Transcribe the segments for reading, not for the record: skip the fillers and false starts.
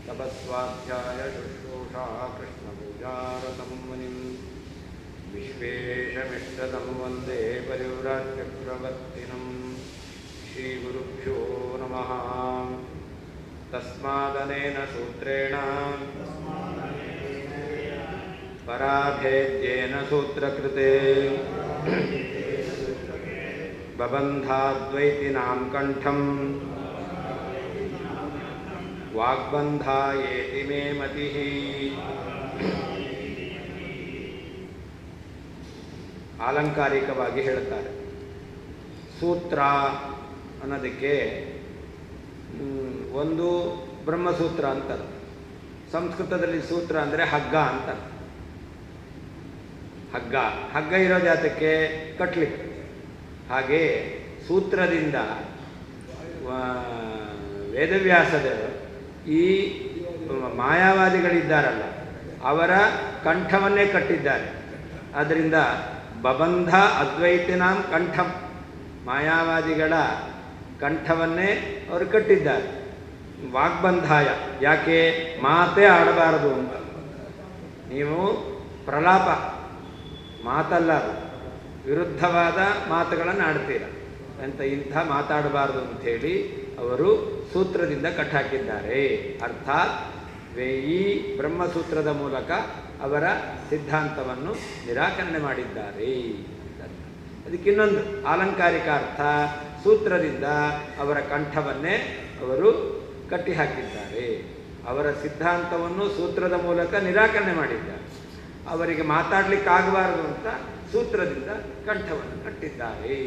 तपस्वाध्याय शुश्रूषा कृष्णपूजारतं मुनिं विश्वेशमिष्टतं वन्दे परिव्राट्यचक्रवर्तिनं श्रीगुरुभ्यो नमः। तस्मादनेन सूत्रेण पराभेद्येन सूत्रकृते बबन्धाद्वैतिनां कंठं वाग्बन्धायेति मे मतिः। ಆಲಂಕಾರಿಕವಾಗಿ ಹೇಳ್ತಾರೆ. ಸೂತ್ರ ಅನ್ನೋದಕ್ಕೆ ಒಂದು ಬ್ರಹ್ಮಸೂತ್ರ ಅಂತಾರೆ. ಸಂಸ್ಕೃತದಲ್ಲಿ ಸೂತ್ರ ಅಂದರೆ ಹಗ್ಗ ಅಂತ. ಹಗ್ಗ ಇರೋದು ಯಾತಕ್ಕೆ? ಕಟ್ಲಿಕ್ಕೆ. ಹಾಗೆ ಸೂತ್ರದಿಂದ ವೇದವ್ಯಾಸದರು ಈ ಮಾಯಾವಾದಿಗಳಿದ್ದಾರಲ್ಲ ಅವರ ಕಂಠವನ್ನೇ ಕಟ್ಟಿದ್ದಾರೆ. ಆದ್ದರಿಂದ ಬಬಂಧ ಅದ್ವೈತಿನಾಂ ಕಂಠಂ, ಮಾಯಾವಾದಿಗಳ ಕಂಠವನ್ನೇ ಅವರು ಕಟ್ಟಿದ್ದಾರೆ. ವಾಗ್ಬಂಧಾಯ, ಯಾಕೆ? ಮಾತೇ ಆಡಬಾರದು ಅಂತ. ನೀವು ಪ್ರಲಾಪ ಮಾತಲ್ಲ, ವಿರುದ್ಧವಾದ ಮಾತುಗಳನ್ನು ಆಡ್ತೀರ ಅಂತ, ಇಂಥ ಮಾತಾಡಬಾರದು ಅಂಥೇಳಿ ಅವರು ಸೂತ್ರದಿಂದ ಕಟ್ಟಾಕಿದ್ದಾರೆ. ಅರ್ಥಾತ್ ಈ ಬ್ರಹ್ಮಸೂತ್ರದ ಮೂಲಕ ಅವರ ಸಿದ್ಧಾಂತವನ್ನು ನಿರಾಕರಣೆ ಮಾಡಿದ್ದಾರೆ. ಅದಕ್ಕಿನ್ನೊಂದು ಆಲಂಕಾರಿಕ ಅರ್ಥ, ಸೂತ್ರದಿಂದ ಅವರ ಕಂಠವನ್ನೇ ಅವರು ಕಟ್ಟಿಹಾಕಿದ್ದಾರೆ. ಅವರ ಸಿದ್ಧಾಂತವನ್ನು ಸೂತ್ರದ ಮೂಲಕ ನಿರಾಕರಣೆ ಮಾಡಿದ್ದಾರೆ. ಅವರಿಗೆ ಮಾತಾಡಲಿಕ್ಕಾಗಬಾರದು ಅಂತ ಸೂತ್ರದಿಂದ ಕಂಠವನ್ನು ಕಟ್ಟಿದ್ದಾರೆ.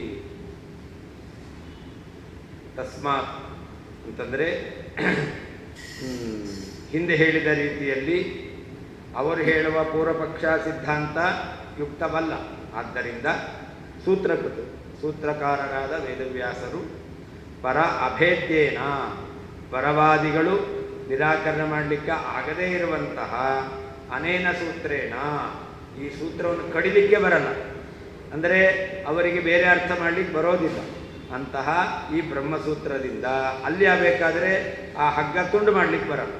ತಸ್ಮಾತ್ ಅಂತಂದರೆ ಹಿಂದೆ ಹೇಳಿದ ರೀತಿಯಲ್ಲಿ ಅವರು ಹೇಳುವ ಪೂರ್ವಪಕ್ಷ ಸಿದ್ಧಾಂತ ಯುಕ್ತವಲ್ಲ. ಆದ್ದರಿಂದ ಸೂತ್ರಕಾರರಾದ ವೇದವ್ಯಾಸರು ಪರ ಅಭೇದ್ಯೇನ, ಪರವಾದಿಗಳು ನಿರಾಕರಣೆ ಮಾಡಲಿಕ್ಕೆ ಆಗದೇ ಇರುವಂತಹ ಅನೇನ ಸೂತ್ರೇಣ, ಈ ಸೂತ್ರವನ್ನು ಕಡಿಲಿಕ್ಕೆ ಬರಲ್ಲ, ಅಂದರೆ ಅವರಿಗೆ ಬೇರೆ ಅರ್ಥ ಮಾಡಲಿಕ್ಕೆ ಬರೋದಿಲ್ಲ ಅಂತಹ ಈ ಬ್ರಹ್ಮಸೂತ್ರದಿಂದ ಅಲ್ಲಿ ಆಗಬೇಕಾದ್ರೆ ಆ ಹಗ್ಗ ತುಂಡು ಮಾಡಲಿಕ್ಕೆ ಬರಲ್ಲ.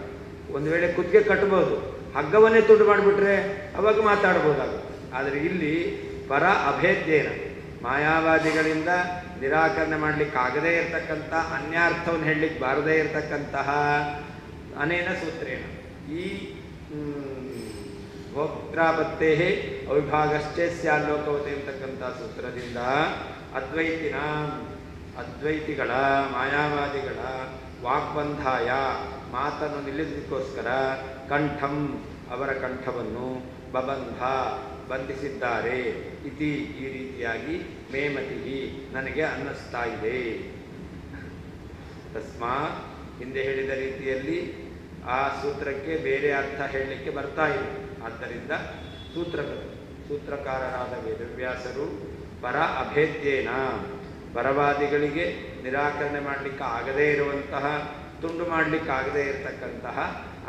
ಒಂದು ವೇಳೆ ಕುತ್ತಿಗೆ ಕಟ್ಬೋದು, ಹಗ್ಗವನ್ನೇ ತುಂಡು ಮಾಡಿಬಿಟ್ರೆ ಅವಾಗ ಮಾತಾಡ್ಬೋದಾಗುತ್ತೆ. ಆದರೆ ಇಲ್ಲಿ ಪರ ಅಭೇದ್ಯೇನ, ಮಾಯಾವಾದಿಗಳಿಂದ ನಿರಾಕರಣೆ ಮಾಡಲಿಕ್ಕಾಗದೇ ಇರತಕ್ಕಂಥ ಅನ್ಯಾರ್ಥವನ್ನು ಹೇಳಲಿಕ್ಕೆ ಬಾರದೇ ಇರತಕ್ಕಂತಹ ಅನೇನ ಸೂತ್ರೇಣ, ಈ ಭೋಕ್ತಾಪತ್ತೇ ಅವಿಭಾಗಶ್ಚೇ ಸ್ಯಾಲ್ಲೋಕವತೆ ಅಂತಕ್ಕಂಥ ಸೂತ್ರದಿಂದ ಅದ್ವೈತಿಗಳ ಮಾಯಾವಾದಿಗಳ ವಾಗ್ಬಂಧಾಯ, ಮಾತನ್ನು ನಿಲ್ಲಿಸಲಿಕ್ಕೋಸ್ಕರ ಕಂಠಂ, ಅವರ ಕಂಠವನ್ನು ಬಬಂಧ, ಬಂಧಿಸಿದ್ದಾರೆ. ಇತಿ, ಈ ರೀತಿಯಾಗಿ ಮೇಮತಿ, ನನಗೆ ಅನ್ನಿಸ್ತಾ ಇದೆ. ತಸ್ಮಾತ್, ಹಿಂದೆ ಹೇಳಿದ ರೀತಿಯಲ್ಲಿ ಆ ಸೂತ್ರಕ್ಕೆ ಬೇರೆ ಅರ್ಥ ಹೇಳಲಿಕ್ಕೆ ಬರ್ತಾ ಇದೆ. ಆದ್ದರಿಂದ ಸೂತ್ರಕಾರರಾದ ವೇದವ್ಯಾಸರು ಪರ ಅಭೇದ್ಯೇನ, ಪರವಾದಿಗಳಿಗೆ ನಿರಾಕರಣೆ ಮಾಡಲಿಕ್ಕೆ ಆಗದೇ ಇರುವಂತಹ, ತುಂಡು ಮಾಡಲಿಕ್ಕಾಗದೇ ಇರತಕ್ಕಂತಹ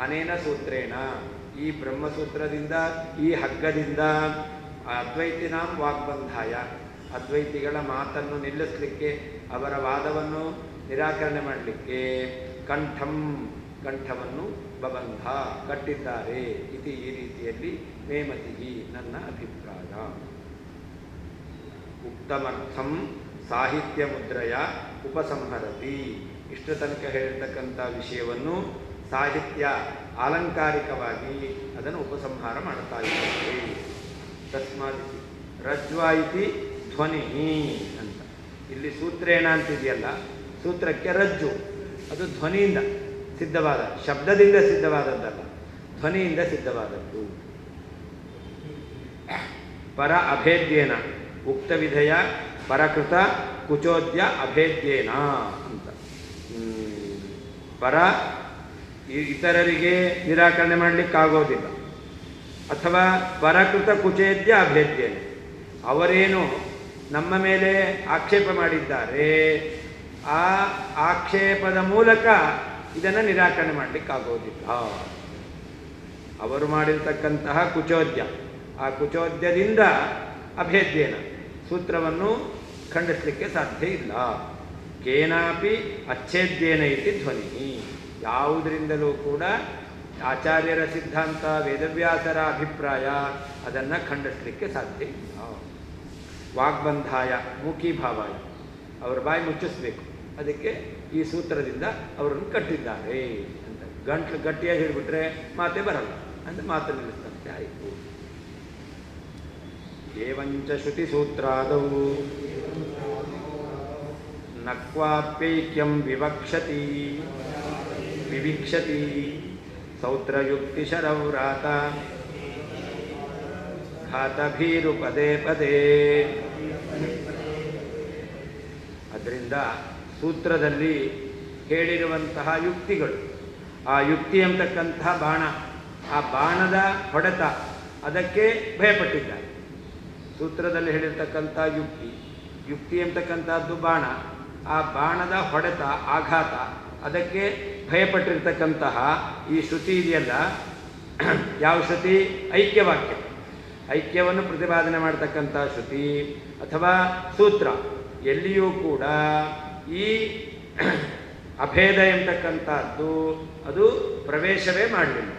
ಅನೇನ ಸೂತ್ರೇಣ, ಈ ಬ್ರಹ್ಮಸೂತ್ರದಿಂದ, ಈ ಹಗ್ಗದಿಂದ ಅದ್ವೈತಿನಾಂ ವಾಗ್ಬಂಧಾಯ, ಅದ್ವೈತಿಗಳ ಮಾತನ್ನು ನಿಲ್ಲಿಸಲಿಕ್ಕೆ, ಅವರ ವಾದವನ್ನು ನಿರಾಕರಣೆ ಮಾಡಲಿಕ್ಕೆ ಕಂಠವನ್ನು ಬಬಂಧ, ಕಟ್ಟಿದ್ದಾರೆ. ಇತಿ, ಈ ರೀತಿಯಲ್ಲಿ ಮೇಮತಿ, ನನ್ನ ಅಭಿಪ್ರಾಯ. ಉಕ್ತಮರ್ಥಂ ಸಾಹಿತ್ಯ ಮುದ್ರೆಯ ಉಪಸಂಹರತಿ, ಇಷ್ಟು ತನಕ ಹೇಳಿರ್ತಕ್ಕಂಥ ವಿಷಯವನ್ನು ಸಾಹಿತ್ಯ ಆಲಂಕಾರಿಕವಾಗಿ ಅದನ್ನು ಉಪಸಂಹಾರ ಮಾಡ್ತಾ ಇದ್ದಾರೆ. ತಸ್ಮಾತ್ ರಜ್ವಾ ಇತಿ ಧ್ವನಿ ಅಂತ, ಇಲ್ಲಿ ಸೂತ್ರೇಣ ಅಂತಿದೆಯಲ್ಲ, ಸೂತ್ರಕ್ಕೆ ರಜ್ಜು, ಅದು ಧ್ವನಿಯಿಂದ ಸಿದ್ಧವಾದ, ಶಬ್ದದಿಂದ ಸಿದ್ಧವಾದದ್ದಲ್ಲ, ಧ್ವನಿಯಿಂದ ಸಿದ್ಧವಾದದ್ದು. ಪರ ಅಭೇದ್ಯೇನ ಉಕ್ತ ವಿಧಯ ಪರಕೃತ ಕುಚೋದ್ಯ ಅಭೇದ್ಯೇನ ಅಂತ. ಪರ ಇತರರಿಗೆ ನಿರಾಕರಣೆ ಮಾಡಲಿಕ್ಕಾಗೋದಿಲ್ಲ, ಅಥವಾ ಪರಕೃತ ಕುಚೇದ್ಯ ಅಭೇದ್ಯೇನ, ಅವರೇನು ನಮ್ಮ ಮೇಲೆ ಆಕ್ಷೇಪ ಮಾಡಿದ್ದಾರೆ, ಆ ಆಕ್ಷೇಪದ ಮೂಲಕ ಇದನ್ನು ನಿರಾಕರಣೆ ಮಾಡಲಿಕ್ಕಾಗೋದಿಲ್ಲ. ಅವರು ಮಾಡಿರ್ತಕ್ಕಂತಹ ಕುಚೋದ್ಯ, ಆ ಕುಚೋದ್ಯದಿಂದ ಅಭೇದ್ಯೇನ ಸೂತ್ರವನ್ನು ಖಂಡಿಸಲಿಕ್ಕೆ ಸಾಧ್ಯ ಇಲ್ಲ. ಕೇನಾಪಿ ಅಚ್ಛೇದ್ಯೇನ ಇತಿ ಧ್ವನಿ, ಯಾವುದರಿಂದಲೂ ಕೂಡ ಆಚಾರ್ಯರ ಸಿದ್ಧಾಂತ, ವೇದವ್ಯಾಸರ ಅಭಿಪ್ರಾಯ ಅದನ್ನು ಖಂಡಿಸಲಿಕ್ಕೆ ಸಾಧ್ಯ ಇಲ್ಲ. ವಾಗ್ಬಂಧಾಯ ಮೂಕೀಭಾವಾಯ, ಅವರ ಬಾಯಿ ಮುಚ್ಚಿಸ್ಬೇಕು. ಅದಕ್ಕೆ ಈ ಸೂತ್ರದಿಂದ ಅವರನ್ನು ಕಟ್ಟಿದ್ದಾರೆ ಅಂತ. ಗಂಟ್ಲು ಗಟ್ಟಿಯಾಗಿ ಹೇಳಿಬಿಟ್ರೆ ಮಾತೇ ಬರಲ್ಲ ಅಂತ ಮಾತು ನಿಲ್ಲಿಸ್ತಂತೆ ಆಯಿತು. ಏವಂಚ ಶ್ರುತಿ ಸೂತ್ರಾದವು ನಕ್ವಾಪ್ಯೈಕ್ಯಂ ವಿವಿಕ್ಷತಿ ಸೌತ್ರಯುಕ್ತಿ ಶರವ್ರಾತ ಘಾತಭೀರು ಪದೇ ಪದೇ. ಅದರಿಂದ ಸೂತ್ರದಲ್ಲಿ ಹೇಳಿರುವಂತಹ ಯುಕ್ತಿಗಳು, ಆ ಯುಕ್ತಿ ಅಂತಕ್ಕಂತಹ ಬಾಣ, ಆ ಬಾಣದ ಹೊಡೆತ, ಅದಕ್ಕೆ ಭಯಪಟ್ಟಿದ್ದಾರೆ. ಸೂತ್ರದಲ್ಲಿ ಹೇಳಿರ್ತಕ್ಕಂಥ ಯುಕ್ತಿ ಅಂತಕ್ಕಂಥದ್ದು ಬಾಣ, ಆ ಬಾಣದ ಹೊಡೆತ, ಆಘಾತ, ಅದಕ್ಕೆ ಭಯಪಟ್ಟಿರ್ತಕ್ಕಂತಹ ಈ ಶ್ರುತಿ ಇದೆಯಲ್ಲ, ಯಾವ ಶ್ರುತಿ? ಐಕ್ಯವಾಕ್ಯ, ಐಕ್ಯವನ್ನು ಪ್ರತಿಪಾದನೆ ಮಾಡತಕ್ಕಂಥ ಶ್ರುತಿ ಅಥವಾ ಸೂತ್ರ. ಎಲ್ಲಿಯೂ ಕೂಡ ಈ ಅಭೇದ ಎಂಬತಕ್ಕಂಥದ್ದು ಅದು ಪ್ರವೇಶವೇ ಮಾಡಲಿಲ್ಲ.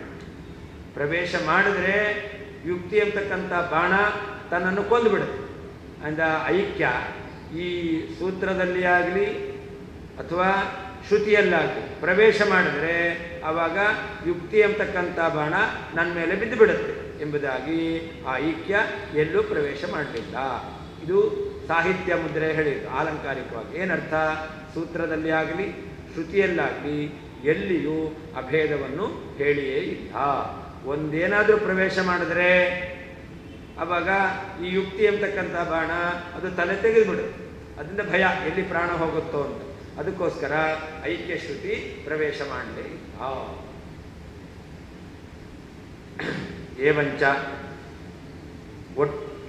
ಪ್ರವೇಶ ಮಾಡಿದ್ರೆ ಯುಕ್ತಿ ಎಂಬತಕ್ಕಂಥ ಬಾಣ ತನ್ನನ್ನು ಕೊಂದುಬಿಡುತ್ತೆ. ಅಂದ ಐಕ್ಯ ಈ ಸೂತ್ರದಲ್ಲಿ ಆಗಲಿ ಅಥವಾ ಶ್ರುತಿಯಲ್ಲಾಗಲಿ ಪ್ರವೇಶ ಮಾಡಿದ್ರೆ ಆವಾಗ ಯುಕ್ತಿ ಎಂಬತಕ್ಕಂಥ ಬಾಣ ನನ್ನ ಮೇಲೆ ಬಿದ್ದು ಬಿಡುತ್ತೆ ಎಂಬುದಾಗಿ ಆ ಐಕ್ಯ ಎಲ್ಲೂ ಪ್ರವೇಶ ಮಾಡಲಿಲ್ಲ. ಇದು ಸಾಹಿತ್ಯ ಮುದ್ರೆ ಹೇಳಿದ್ದು ಆಲಂಕಾರಿಕವಾಗಿ. ಏನರ್ಥ? ಸೂತ್ರದಲ್ಲಿ ಆಗಲಿ ಶ್ರುತಿಯಲ್ಲಾಗಲಿ ಎಲ್ಲಿಯೂ ಅಭೇದವನ್ನು ಹೇಳಿಯೇ ಇಲ್ಲ. ಒಂದೇನಾದರೂ ಪ್ರವೇಶ ಮಾಡಿದ್ರೆ ಆವಾಗ ಈ ಯುಕ್ತಿ ಎಂಬತಕ್ಕಂಥ ಬಾಣ ಅದು ತಲೆ ತೆಗೆದುಬಿಡುತ್ತೆ. ಅದರಿಂದ ಭಯ, ಎಲ್ಲಿ ಪ್ರಾಣ ಹೋಗುತ್ತೋ ಅಂತ. ಅದಕ್ಕೋಸ್ಕರ ಐಕ್ಯ ಶ್ರುತಿ ಪ್ರವೇಶ ಮಾಡಲೇ ಇಲ್ಲ. ಏವಂಚ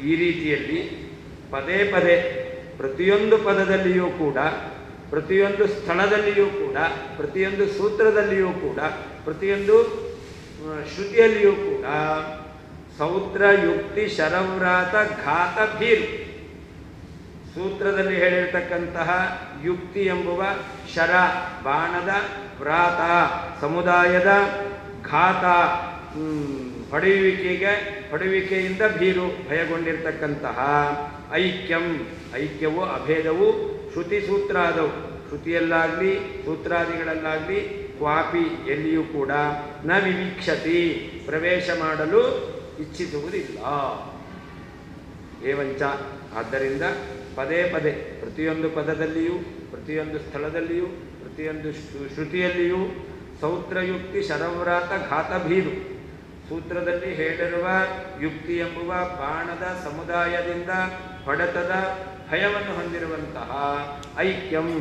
ಈ ರೀತಿಯಲ್ಲಿ ಪದೇ ಪದೇ ಪ್ರತಿಯೊಂದು ಪದದಲ್ಲಿಯೂ ಕೂಡ, ಪ್ರತಿಯೊಂದು ಸ್ಥಳದಲ್ಲಿಯೂ ಕೂಡ, ಪ್ರತಿಯೊಂದು ಸೂತ್ರದಲ್ಲಿಯೂ ಕೂಡ, ಪ್ರತಿಯೊಂದು ಶ್ರುತಿಯಲ್ಲಿಯೂ ಕೂಡ ಸೌತ್ರ ಯುಕ್ತಿ ಶರವ್ರಾತ ಘಾತ ಭೀರು. ಸೂತ್ರದಲ್ಲಿ ಹೇಳಿರ್ತಕ್ಕಂತಹ ಯುಕ್ತಿ ಎಂಬುವ ಶರ ಬಾಣದ, ವ್ರಾತ ಸಮುದಾಯದ, ಘಾತ ಹೊಡೆಯುವಿಕೆಯಿಂದ ಭೀರು ಭಯಗೊಂಡಿರ್ತಕ್ಕಂತಹ ಐಕ್ಯವು ಅಭೇದವು ಶ್ರುತಿ ಸೂತ್ರಾದವು. ಶ್ರುತಿಯಲ್ಲಾಗಲಿ ಸೂತ್ರಾದಿಗಳಲ್ಲಾಗಲಿ ಕ್ವಾಪಿ ಎಲ್ಲಿಯೂ ಕೂಡ ನ ವಿವೀಕ್ಷತಿ ಪ್ರವೇಶ ಮಾಡಲು ಇಚ್ಛಿಸುವುದಿಲ್ಲ. ಏವಂಚ ಆದ್ದರಿಂದ ಪದೇ ಪದೇ ಪ್ರತಿಯೊಂದು ಪದದಲ್ಲಿಯೂ, ಪ್ರತಿಯೊಂದು ಸ್ಥಳದಲ್ಲಿಯೂ, ಪ್ರತಿಯೊಂದು ಶ್ರುತಿಯಲ್ಲಿಯೂ ಸೌತ್ರಯುಕ್ತಿ ಶರವ್ರಾತ ಘಾತಭೀರು, ಸೂತ್ರದಲ್ಲಿ ಹೇಳಿರುವ ಯುಕ್ತಿ ಎಂಬುವ ಬಾಣದ ಸಮುದಾಯದಿಂದ ಹೊಡೆತದ ಭಯವನ್ನು ಹೊಂದಿರುವಂತಹ ಐಕ್ಯವು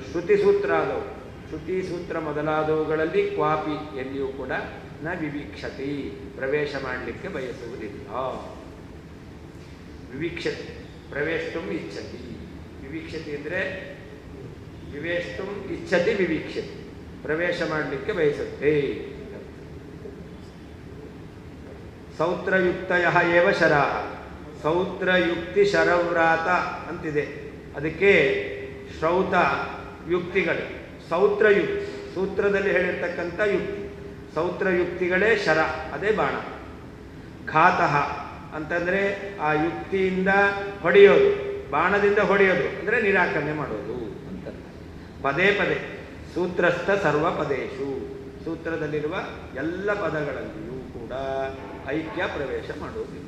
ಶ್ರುತಿ ಸೂತ್ರಾದವು, ಶ್ರುತಿ ಸೂತ್ರ ಮೊದಲಾದವುಗಳಲ್ಲಿ ಕ್ವಾಪಿ ಎಲ್ಲಿಯೂ ಕೂಡ ನ ವಿವೀಕ್ಷತಿ ಪ್ರವೇಶ ಮಾಡಲಿಕ್ಕೆ ಬಯಸುವುದಿಲ್ಲ. ವಿವೀಕ್ಷತಿ ಪ್ರವೇಷ್ಟುಂ ಇಚ್ಛತಿ. ವಿವೀಕ್ಷತಿ ಅಂದರೆ ವಿವೇಷ್ಟುಂ ಇಚ್ಛತಿ ವಿವೀಕ್ಷತಿ, ಪ್ರವೇಶ ಮಾಡಲಿಕ್ಕೆ ಬಯಸುತ್ತೆ. ಸೌತ್ರಯುಕ್ತಯ ಏವ ಶರಾಹ, ಸೌತ್ರಯುಕ್ತಿ ಶರವ್ರಾತ ಅಂತಿದೆ. ಅದಕ್ಕೆ ಶ್ರೌತ ಯುಕ್ತಿಗಳು, ಸೌತ್ರಯುಕ್ತಿ ಸೂತ್ರದಲ್ಲಿ ಹೇಳಿರ್ತಕ್ಕಂಥ ಯುಕ್ತಿ, ಸೌತ್ರಯುಕ್ತಿಗಳೇ ಶರ, ಅದೇ ಬಾಣ. ಘಾತಃ ಅಂತಂದರೆ ಆ ಯುಕ್ತಿಯಿಂದ ಹೊಡೆಯೋದು, ಬಾಣದಿಂದ ಹೊಡೆಯೋದು ಅಂದರೆ ನಿರಾಕರಣೆ ಮಾಡೋದು ಅಂತ. ಪದೇ ಪದೇ ಸೂತ್ರಸ್ಥ ಸರ್ವ ಪದೇಶು, ಸೂತ್ರದಲ್ಲಿರುವ ಎಲ್ಲ ಪದಗಳಲ್ಲಿಯೂ ಕೂಡ ಐಕ್ಯ ಪ್ರವೇಶ ಮಾಡುವುದಿಲ್ಲ.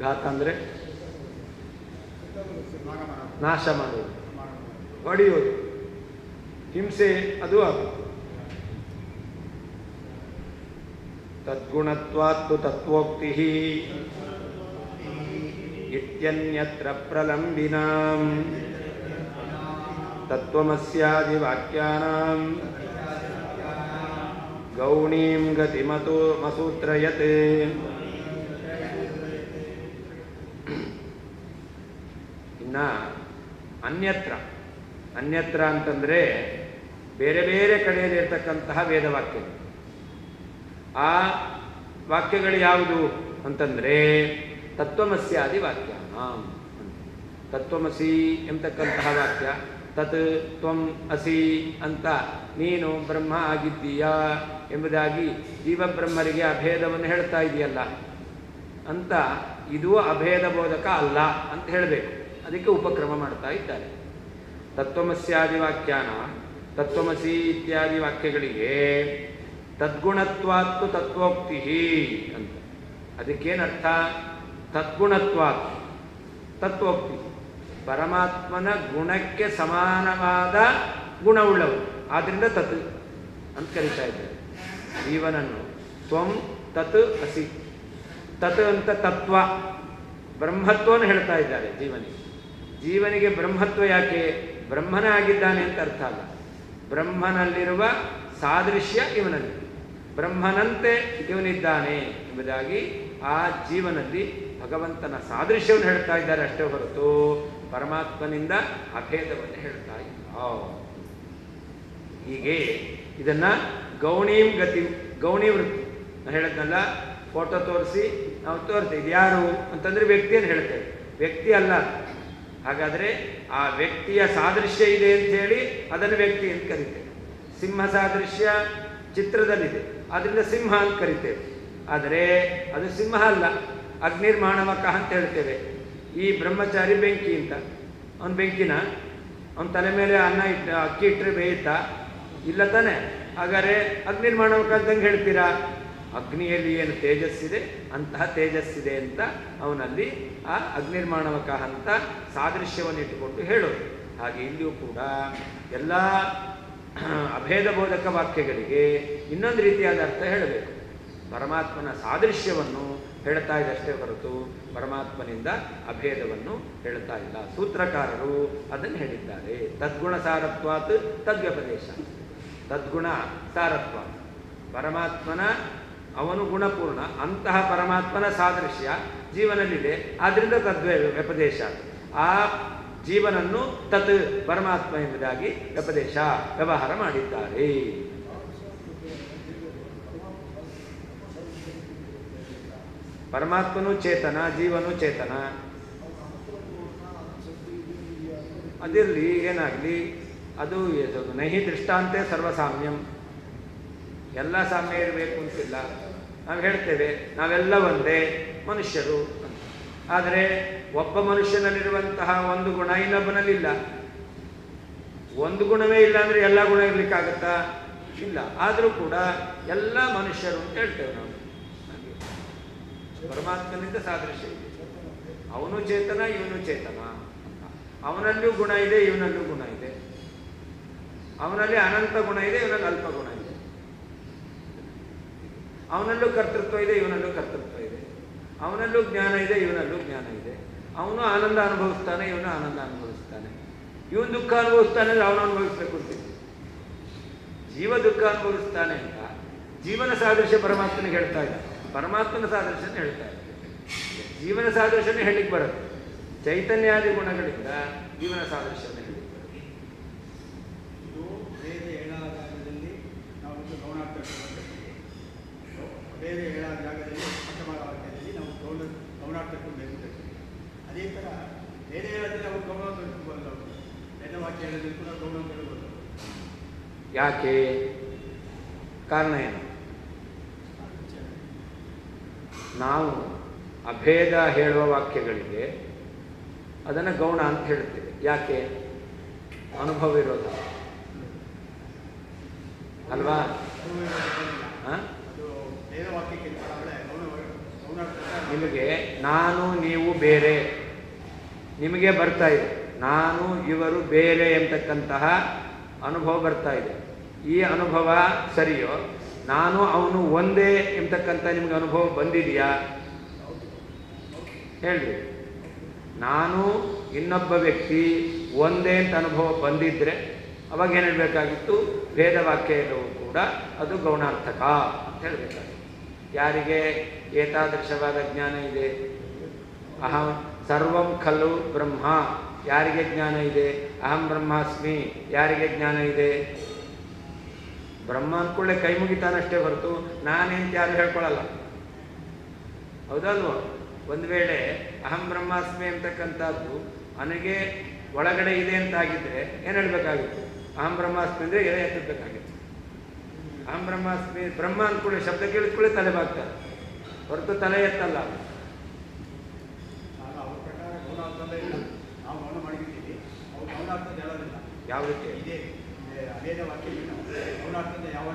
ಘಾತ ಅಂದರೆ ನಾಶ ಮಾಡುವುದು, ಹೊಡೆಯುವುದು, ಹಿಂಸೆ, ಅದು ಆಗುತ್ತೆ. ತದ್ಗುಣತ್ವಾತ್ತು ತತ್ವೋಕ್ತಿ ಇತ್ಯನ್ಯತ್ರ ಪ್ರಲಂಬಿನಾಂ ತತ್ವಮಸ್ಯಾದಿ ವಾಕ್ಯಾನಾಂ ಗೌಣೀಂ ಗತಿಮತೋ ಮಸೂತ್ರಯತೆ. ಇನ್ನ ಅನ್ಯತ್ರ ಅಂತಂದರೆ ಬೇರೆ ಬೇರೆ ಕಡೆಯಲ್ಲಿರ್ತಕ್ಕಂತಹ ವೇದವಾಕ್ಯಗಳು. ಆ ವಾಕ್ಯಗಳು ಯಾವುದು ಅಂತಂದರೆ ತತ್ವಮಸ್ಯಾದಿ ವಾಕ್ಯ. ತತ್ವಮಸಿ ಎಂಬತಕ್ಕಂತಹ ವಾಕ್ಯ, ತತ್ ತ್ವಂ ಅಸಿ ಅಂತ ನೀನು ಬ್ರಹ್ಮ ಆಗಿದ್ದೀಯಾ ಎಂಬುದಾಗಿ ಜೀವಬ್ರಹ್ಮರಿಗೆ ಅಭೇದವನ್ನು ಹೇಳ್ತಾ ಇದೆಯಲ್ಲ ಅಂತ, ಇದು ಅಭೇದ ಬೋಧಕ ಅಲ್ಲ ಅಂತ ಹೇಳಬೇಕು. ಅದಕ್ಕೆ ಉಪಕ್ರಮ ಮಾಡ್ತಾ ಇದ್ದಾರೆ. ತತ್ವಮಸ್ಯಾದಿ ವಾಕ್ಯಾನ, ತತ್ವಮಸಿ ಇತ್ಯಾದಿ ವಾಕ್ಯಗಳಿಗೆ ತದ್ಗುಣತ್ವಾತ್ತು ತತ್ವೋಕ್ತಿ ಅಂತ. ಅದಕ್ಕೇನರ್ಥ? ತದ್ಗುಣತ್ವಾತ್ ತತ್ವೋಕ್ತಿ, ಪರಮಾತ್ಮನ ಗುಣಕ್ಕೆ ಸಮಾನವಾದ ಗುಣವುಳ್ಳವರು, ಆದ್ದರಿಂದ ತತ್ ಅಂತ ಕರೀತಾ ಇದ್ದಾರೆ ಜೀವನನ್ನು. ತ್ವಂ ತತ್ ಅಸಿ, ತತ್ ಅಂತ ತತ್ವ, ಬ್ರಹ್ಮತ್ವವನ್ನು ಹೇಳ್ತಾ ಇದ್ದಾರೆ ಜೀವನಿಗೆ. ಜೀವನಿಗೆ ಬ್ರಹ್ಮತ್ವ ಯಾಕೆ? ಬ್ರಹ್ಮನ ಆಗಿದ್ದಾನೆ ಅಂತ ಅರ್ಥ ಅಲ್ಲ, ಬ್ರಹ್ಮನಲ್ಲಿರುವ ಸಾದೃಶ್ಯ ಇವನಲ್ಲಿ, ಬ್ರಹ್ಮನಂತೆ ಇವನಿದ್ದಾನೆ ಎಂಬುದಾಗಿ ಆ ಜೀವನಲ್ಲಿ ಭಗವಂತನ ಸಾದೃಶ್ಯವನ್ನು ಹೇಳ್ತಾ ಇದ್ದಾರೆ ಅಷ್ಟೇ ಹೊರತು ಪರಮಾತ್ಮನಿಂದ ಅಭೇದವನ್ನು ಹೇಳ್ತಾ ಇಲ್ಲ. ಹೀಗೆ ಇದನ್ನ ಗೌಣೀಂ ಗತಿ, ಗೌಣಿ ವೃತ್ತಿ ನಾನು ಹೇಳದ್ನಲ್ಲ, ಫೋಟೋ ತೋರಿಸಿ ನಾವು ತೋರಿಸ್ತೇವೆ ಇದು ಯಾರು ಅಂತಂದ್ರೆ ವ್ಯಕ್ತಿಯನ್ನು ಹೇಳ್ತೇವೆ, ವ್ಯಕ್ತಿ ಅಲ್ಲ. ಹಾಗಾದರೆ ಆ ವ್ಯಕ್ತಿಯ ಸಾದೃಶ್ಯ ಇದೆ ಅಂತ ಹೇಳಿ ಅದನ್ನು ವ್ಯಕ್ತಿ ಅಂತ ಕರಿತೇವೆ. ಸಿಂಹ ಸಾದೃಶ್ಯ ಚಿತ್ರದಲ್ಲಿದೆ, ಆದ್ದರಿಂದ ಸಿಂಹ ಅಂತ ಕರಿತೇವೆ. ಆದರೆ ಅದು ಸಿಂಹ ಅಲ್ಲ, ಅಗ್ನಿರ್ಮಾಣವಕ ಅಂತ ಹೇಳ್ತೇವೆ. ಈ ಬ್ರಹ್ಮಚಾರಿ ಬೆಂಕಿ ಅಂತ, ಅವನ ಬೆಂಕಿನ ಅವನ ತಲೆ ಮೇಲೆ ಅನ್ನ ಇಟ್ಟು ಅಕ್ಕಿ ಇಟ್ಟರೆ ಬೇಯುತ್ತಾ? ಇಲ್ಲ ತಾನೆ. ಹಾಗಾದರೆ ಅಗ್ನಿರ್ಮಾಣವಕ ಅಂತಂಗೆ ಹೇಳ್ತೀರಾ? ಅಗ್ನಿಯಲ್ಲಿ ಏನು ತೇಜಸ್ಸಿದೆ ಅಂತಹ ತೇಜಸ್ಸಿದೆ ಅಂತ ಅವನಲ್ಲಿ ಆ ಅಗ್ನಿರ್ಮಾಣವಕ ಅಂತ ಸಾದೃಶ್ಯವನ್ನು ಇಟ್ಟುಕೊಂಡು ಹೇಳೋದು. ಹಾಗೆ ಇಲ್ಲಿಯೂ ಕೂಡ ಎಲ್ಲ ಅಭೇದ ಬೋಧಕ ವಾಕ್ಯಗಳಿಗೆ ಇನ್ನೊಂದು ರೀತಿಯಾದ ಅರ್ಥ ಹೇಳಬೇಕು. ಪರಮಾತ್ಮನ ಸಾದೃಶ್ಯವನ್ನು ಹೇಳ್ತಾ ಇದಷ್ಟೇ ಹೊರತು ಪರಮಾತ್ಮನಿಂದ ಅಭೇದವನ್ನು ಹೇಳ್ತಾ ಇಲ್ಲ. ಸೂತ್ರಕಾರರು ಅದನ್ನು ಹೇಳಿದ್ದಾರೆ. ತದ್ಗುಣ ಸಾರತ್ವಾತ್ ತದ್ವ್ಯಪದೇಶ. ತದ್ಗುಣ ಸಾರತ್ವ, ಪರಮಾತ್ಮನ ಅವನು ಗುಣಪೂರ್ಣ, ಅಂತಹ ಪರಮಾತ್ಮನ ಸಾದೃಶ್ಯ ಜೀವನಲ್ಲಿದೆ, ಆದ್ದರಿಂದ ವ್ಯಪದೇಶ. ಆ ಜೀವನನ್ನು ತತ್ ಪರಮಾತ್ಮ ಎಂಬುದಾಗಿ ವ್ಯಪದೇಶ ವ್ಯವಹಾರ ಮಾಡಿದ್ದಾರೆ. ಪರಮಾತ್ಮನು ಚೇತನ, ಜೀವನು ಚೇತನ. ಅದಿರಲಿ, ಏನಾಗಲಿ, ಅದು ನಹಿ ದೃಷ್ಟಾಂತೆ ಸರ್ವಸಾಮ್ಯಂ, ಎಲ್ಲ ಸಾಮ್ಯ ಇರಬೇಕು ಅಂತಿಲ್ಲ. ನಾವು ಹೇಳ್ತೇವೆ ನಾವೆಲ್ಲ ಒಂದೇ ಮನುಷ್ಯರು ಅಂತ. ಆದರೆ ಒಬ್ಬ ಮನುಷ್ಯನಲ್ಲಿರುವಂತಹ ಒಂದು ಗುಣ ಇನ್ನೊಬ್ಬನಲ್ಲಿಲ್ಲ. ಒಂದು ಗುಣವೇ ಇಲ್ಲ ಅಂದರೆ ಎಲ್ಲ ಗುಣ ಇರಲಿಕ್ಕಾಗತ್ತಾ? ಇಲ್ಲ. ಆದರೂ ಕೂಡ ಎಲ್ಲ ಮನುಷ್ಯರು ಅಂತ ಹೇಳ್ತೇವೆ ನಾವು. ಪರಮಾತ್ಮನಿಂದ ಸಾದೃಶ್ಯ ಇದೆ. ಅವನು ಚೇತನ, ಇವನು ಚೇತನ. ಅವನಲ್ಲೂ ಗುಣ ಇದೆ, ಇವನಲ್ಲೂ ಗುಣ ಇದೆ. ಅವನಲ್ಲಿ ಅನಂತ ಗುಣ ಇದೆ, ಇವನಲ್ಲಿ ಅಲ್ಪ ಗುಣ ಇದೆ. ಅವನಲ್ಲೂ ಕರ್ತೃತ್ವ ಇದೆ, ಇವನಲ್ಲೂ ಕರ್ತೃತ್ವ ಇದೆ. ಅವನಲ್ಲೂ ಜ್ಞಾನ ಇದೆ, ಇವನಲ್ಲೂ ಜ್ಞಾನ ಇದೆ. ಅವನು ಆನಂದ ಅನುಭವಿಸ್ತಾನೆ, ಇವನು ಆನಂದ ಅನುಭವಿಸ್ತಾನೆ. ಇವನು ದುಃಖ ಅನುಭವಿಸ್ತಾನೆ ಅಂದರೆ ಅವನು ಅನುಭವಿಸ್ಬೇಕು ಅಂತಿದೆ. ಜೀವ ದುಃಖ ಅನುಭವಿಸ್ತಾನೆ ಅಂತ ಜೀವನ ಸಾದೃಶ್ಯ ಪರಮಾತ್ಮನಿಗೆ ಹೇಳ್ತಾ ಇಲ್ಲ, ಪರಮಾತ್ಮನ ಸಾದೃಶ್ಯನ ಹೇಳ್ತಾ ಇದೆ. ಜೀವನ ಸಾದೃಶ್ಯನೇ ಹೇಳಿಕ್ಕೆ ಬರುತ್ತೆ. ಚೈತನ್ಯಾದಿ ಗುಣಗಳಿಂದ ಜೀವನ ಸಾದೃಶ್ಯವನ್ನು ಹೇಳಿಕ್ಕೆ ಬರುತ್ತೆ. ಇದು ಬೇರೆ ಹೇಳಾದ ಜಾಗದಲ್ಲಿ ನಾವು ಬೇರೆ ಹೇಳಾದ ಜಾಗದಲ್ಲಿ ಪಂಚಮಾಲ ವಾಕ್ಯದಲ್ಲಿ ನಾವು ಗೌಣಾರ್ಥಕ್ಕೂ ಬೇಕು. ಅದೇ ಥರ ಬೇರೆ ಹೇಳೋದ್ರಲ್ಲಿ ನಾವು ಗೌಣ ತಿಳ್ಕೊಬಲ್ಲ. ಬೇರೆ ವಾಕ್ಯ ಹೇಳೋದ್ರಲ್ಲಿ ಕೂಡ ಗೌಣ ತಿಳ್ಕೊಬಲ್ಲ. ಯಾಕೆ? ಕಾರಣ ಏನು? ನಾವು ಅಭೇದ ಹೇಳುವ ವಾಕ್ಯಗಳಿಗೆ ಅದನ್ನು ಗೌಣ ಅಂತ ಹೇಳ್ತೇವೆ. ಯಾಕೆ? ಅನುಭವ ಇರೋದ ಅಲ್ವಾ? ನಿಮಗೆ ನಾನು ನೀವು ಬೇರೆ, ನಿಮಗೆ ಬರ್ತಾ ಇದೆ ನಾನು ಇವರು ಬೇರೆ ಎಂಬತಕ್ಕಂತಹ ಅನುಭವ ಬರ್ತಾ ಇದೆ. ಈ ಅನುಭವ ಸರಿಯೋ? ನಾನು ಅವನು ಒಂದೇ ಎಂಬತಕ್ಕಂಥ ನಿಮಗೆ ಅನುಭವ ಬಂದಿದೆಯಾ? ಹೇಳ್ರಿ. ನಾನು ಇನ್ನೊಬ್ಬ ವ್ಯಕ್ತಿ ಒಂದೇ ಅಂತ ಅನುಭವ ಬಂದಿದ್ರೆ ಅವಾಗ ಏನು ಹೇಳಬೇಕಾಗಿತ್ತು? ಭೇದವಾಕ್ಯ ಎಲ್ಲವೂ ಕೂಡ ಅದು ಗೌಣಾರ್ಥಕ ಅಂತ ಹೇಳಬೇಕಾಗಿತ್ತು. ಯಾರಿಗೆ ಏತಾದೃಶವಾದ ಜ್ಞಾನ ಇದೆ? ಅಹಂ ಸರ್ವಂ ಖಲು ಬ್ರಹ್ಮ ಯಾರಿಗೆ ಜ್ಞಾನ ಇದೆ? ಅಹಂ ಬ್ರಹ್ಮಾಸ್ಮಿ ಯಾರಿಗೆ ಜ್ಞಾನ ಇದೆ? ಬ್ರಹ್ಮ ಅಂದ್ಕೊಳ್ಳೆ ಕೈ ಮುಗಿತಾನಷ್ಟೇ ಹೊರತು ನಾನೇಂತ ಯಾರು ಹೇಳ್ಕೊಳ್ಳಲ್ಲ. ಹೌದಲ್ವ? ಒಂದು ವೇಳೆ ಅಹಂ ಬ್ರಹ್ಮಾಸ್ಮಿ ಅಂತಕ್ಕಂಥದ್ದು ನನಗೆ ಒಳಗಡೆ ಇದೆ ಅಂತಾಗಿದ್ದರೆ ಏನು ಹೇಳಬೇಕಾಗಿತ್ತು? ಅಹಂ ಬ್ರಹ್ಮಾಸ್ಮಿ ಅಂದರೆ ಎಲೆ ಎತ್ತಬೇಕಾಗಿತ್ತು. ಅಹಂ ಬ್ರಹ್ಮಾಸ್ಮಿ ಬ್ರಹ್ಮ ಅಂದ್ಕೊಳ್ಳಿ, ಶಬ್ದ ಕೇಳಿಸ್ಕೊಳ್ಳಿ ತಲೆ ಬಾಗ್ತಾರೆ, ಹೊರತು ತಲೆ ಎತ್ತಲ್ಲ. ಅವ್ರ ಪ್ರಕಾರ ಗೌಣಾರ್ಥದ ಇಲ್ಲ, ನಾವು ಗೌಣ ಮಾಡಿದ್ದೀವಿ, ಅವ್ರು ಗೌಣಾರ್ಥದ ಹೇಳೋದಿಲ್ಲ. ಯಾವ ರೀತಿ ಇದೇ ಅಭೇದ ವಾಕ್ಯ ಗೌಣಾರ್ಥದ ಯಾವ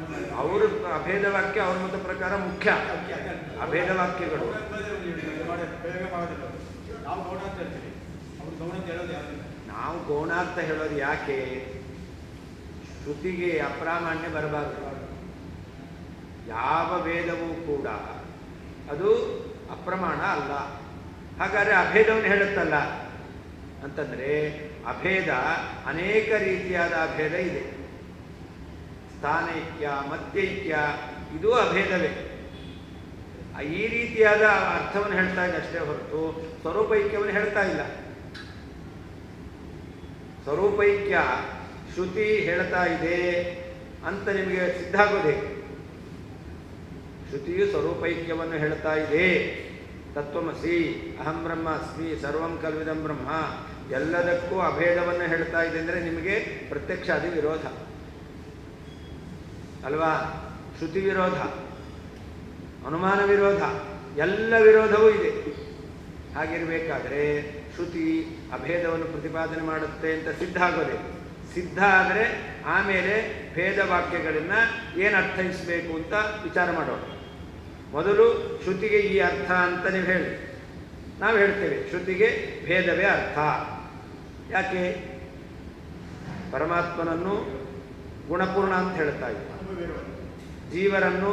ಅವ್ರ ಅಭೇದ ವಾಕ್ಯ ಅವ್ರ ಮತ ಪ್ರಕಾರ ಮುಖ್ಯ. ಅಭೇದ ವಾಕ್ಯಗಳು ಪ್ರಯೋಗ ಮಾಡೋದಿಲ್ಲ. ನಾವು ಗೌಣಾರ್ಥ ಹೇಳ್ತೀವಿ, ಅವ್ರು ಗೌಣಾರ್ಥ ಹೇಳೋದು ಯಾವುದಿಲ್ಲ. ನಾವು ಗೌಣಾರ್ಥ ಹೇಳೋದು ಯಾಕೆ? ಶ್ರುತಿಗೆ ಅಪ್ರಾಮಾಣ್ಯ ಬರಬಾರದು. ಯಾವ ವೇದವೂ ಕೂಡ ಅದು ಅಪ್ರಮಾಣ ಅಲ್ಲ. ಹಾಗಾದರೆ ಅಭೇದವನ್ನು ಹೇಳುತ್ತಲ್ಲ ಅಂತಂದರೆ, ಅಭೇದ ಅನೇಕ ರೀತಿಯಾದ ಅಭೇದ ಇದೆ. ಸ್ಥಾನೈಕ್ಯ, ಮಧ್ಯೈಕ್ಯ, ಇದು ಅಭೇದವೇ. ಈ ರೀತಿಯಾದ ಅರ್ಥವನ್ನು ಹೇಳ್ತಾ ಇದೆ ಅಷ್ಟೇ ಹೊರತು ಸ್ವರೂಪೈಕ್ಯವನ್ನು ಹೇಳ್ತಾ ಇಲ್ಲ. ಸ್ವರೂಪೈಕ್ಯ ಶ್ರುತಿ ಹೇಳ್ತಾ ಇದೆ ಅಂತ ನಿಮಗೆ ಸಿದ್ಧ ಆಗೋದೇ. ಶ್ರುತಿಯು ಸ್ವರೂಪೈಕ್ಯವನ್ನು ಹೇಳ್ತಾ ಇದೆ. ತತ್ವಮಸಿ, ಅಹಂ ಬ್ರಹ್ಮಾಸ್ಮಿ, ಸರ್ವಂ ಕಲ್ವಿದಂ ಬ್ರಹ್ಮ, ಎಲ್ಲದಕ್ಕೂ ಅಭೇದವನ್ನು ಹೇಳ್ತಾ ಇದೆ ಅಂದರೆ ನಿಮಗೆ ಪ್ರತ್ಯಕ್ಷಾದಿ ವಿರೋಧ ಅಲ್ವಾ? ಶ್ರುತಿ ವಿರೋಧ, ಅನುಮಾನ ವಿರೋಧ, ಎಲ್ಲ ವಿರೋಧವೂ ಇದೆ. ಹಾಗಿರಬೇಕಾದ್ರೆ ಶ್ರುತಿ ಅಭೇದವನ್ನು ಪ್ರತಿಪಾದನೆ ಮಾಡುತ್ತೆ ಅಂತ ಸಿದ್ಧ ಆಗೋದೆ. ಸಿದ್ಧ ಆದರೆ ಆಮೇಲೆ ಭೇದ ವಾಕ್ಯಗಳನ್ನು ಏನು ಅರ್ಥೈಸಬೇಕು ಅಂತ ವಿಚಾರ ಮಾಡೋಣ. ಮೊದಲು ಶ್ರುತಿಗೆ ಈ ಅರ್ಥ ಅಂತ ನೀವು ಹೇಳಿ, ನಾವು ಹೇಳ್ತೇವೆ ಶ್ರುತಿಗೆ ಭೇದವೇ ಅರ್ಥ. ಯಾಕೆ? ಪರಮಾತ್ಮನನ್ನು ಗುಣಪೂರ್ಣ ಅಂತ ಹೇಳ್ತಾ ಇದೆ, ಜೀವರನ್ನು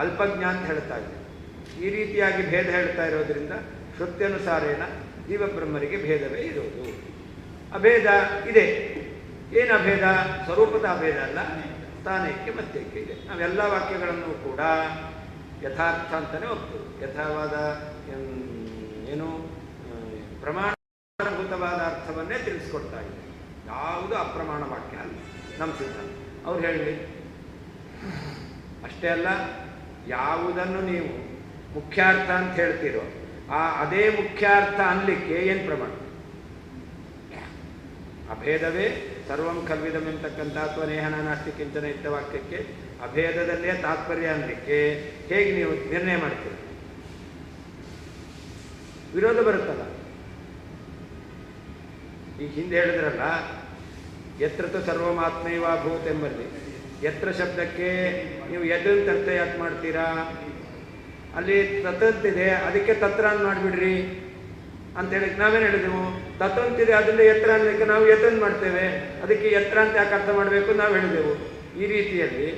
ಅಲ್ಪಜ್ಞ ಅಂತ ಹೇಳ್ತಾ ಇದೆ. ಈ ರೀತಿಯಾಗಿ ಭೇದ ಹೇಳ್ತಾ ಇರೋದ್ರಿಂದ ಶ್ರುತ್ಯನುಸಾರೇಣ ಜೀವಬ್ರಹ್ಮರಿಗೆ ಭೇದವೇ ಇರೋದು. ಅಭೇದ ಇದೆ. ಏನು ಅಭೇದ? ಸ್ವರೂಪದ ಅಭೇದ ಅಲ್ಲ, ಸ್ಥಾನಕ್ಕೆ ಮತ್ತಕ್ಕೆ ಇದೆ. ನಾವೆಲ್ಲ ವಾಕ್ಯಗಳನ್ನು ಕೂಡ ಯಥಾರ್ಥ ಅಂತಲೇ ಒಪ್ತೇವೆ. ಯಥಾವಾದ ಏನು ಪ್ರಮಾಣಭೂತವಾದ ಅರ್ಥವನ್ನೇ ತಿಳಿಸ್ಕೊಡ್ತಾ ಇದೆ. ಯಾವುದು ಅಪ್ರಮಾಣ ವಾಕ್ಯ ಅಲ್ಲ ನಮ್ಮ ಸಿದ್ಧಾಂತ. ಅವ್ರು ಹೇಳಿ ಅಷ್ಟೇ ಅಲ್ಲ, ಯಾವುದನ್ನು ನೀವು ಮುಖ್ಯಾರ್ಥ ಅಂತ ಹೇಳ್ತೀರೋ ಅದೇ ಮುಖ್ಯಾರ್ಥ ಅನ್ಲಿಕ್ಕೆ ಏನು ಪ್ರಮಾಣ? ಅಭೇದವೇ ಸರ್ವಂ ಕಲ್ವಿದಂ ಎಂತಕ್ಕಂಥ ಅಥವಾ ನೇಹನ ನಾಸ್ತಿ ಕಿಂಚನ ಇದ್ದ ವಾಕ್ಯಕ್ಕೆ ಅಭೇದದಲ್ಲೇ ತಾತ್ಪರ್ಯ ಅನ್ನಲಿಕ್ಕೆ ಹೇಗೆ ನೀವು ನಿರ್ಣಯ ಮಾಡ್ತೀರಿ? ವಿರೋಧ ಬರುತ್ತಲ್ಲ. ಈಗ ಹಿಂದೆ ಹೇಳಿದ್ರಲ್ಲ, ಯತ್ರತು ಸರ್ವಮಾತ್ಮೈವ ಭೂತ್ ಎಂಬಲ್ಲಿ ಯತ್ರ ಶಬ್ದಕ್ಕೆ ನೀವು ಎದನ್ನು ಅರ್ಥ ಯಾಕೆ ಮಾಡ್ತೀರಾ? ಅಲ್ಲಿ ತತ್ತಂತಿದೆ, ಅದಕ್ಕೆ ತತ್ರ ಅಂತ ಮಾಡಿಬಿಡ್ರಿ ಅಂತೇಳಿ ನಾವೇನು ಹೇಳಿದೆವು? ತತ್ತಂತಿದೆ, ಅದರಿಂದ ಎತ್ತರ ಅನ್ನಲಿಕ್ಕೆ ನಾವು ಎತ್ತನ್ನು ಮಾಡ್ತೇವೆ, ಅದಕ್ಕೆ ಎತ್ತರ ಅಂತ ಯಾಕೆ ಅರ್ಥ ಮಾಡಬೇಕು ನಾವು ಹೇಳಿದೆವು. ಈ ರೀತಿಯಲ್ಲಿ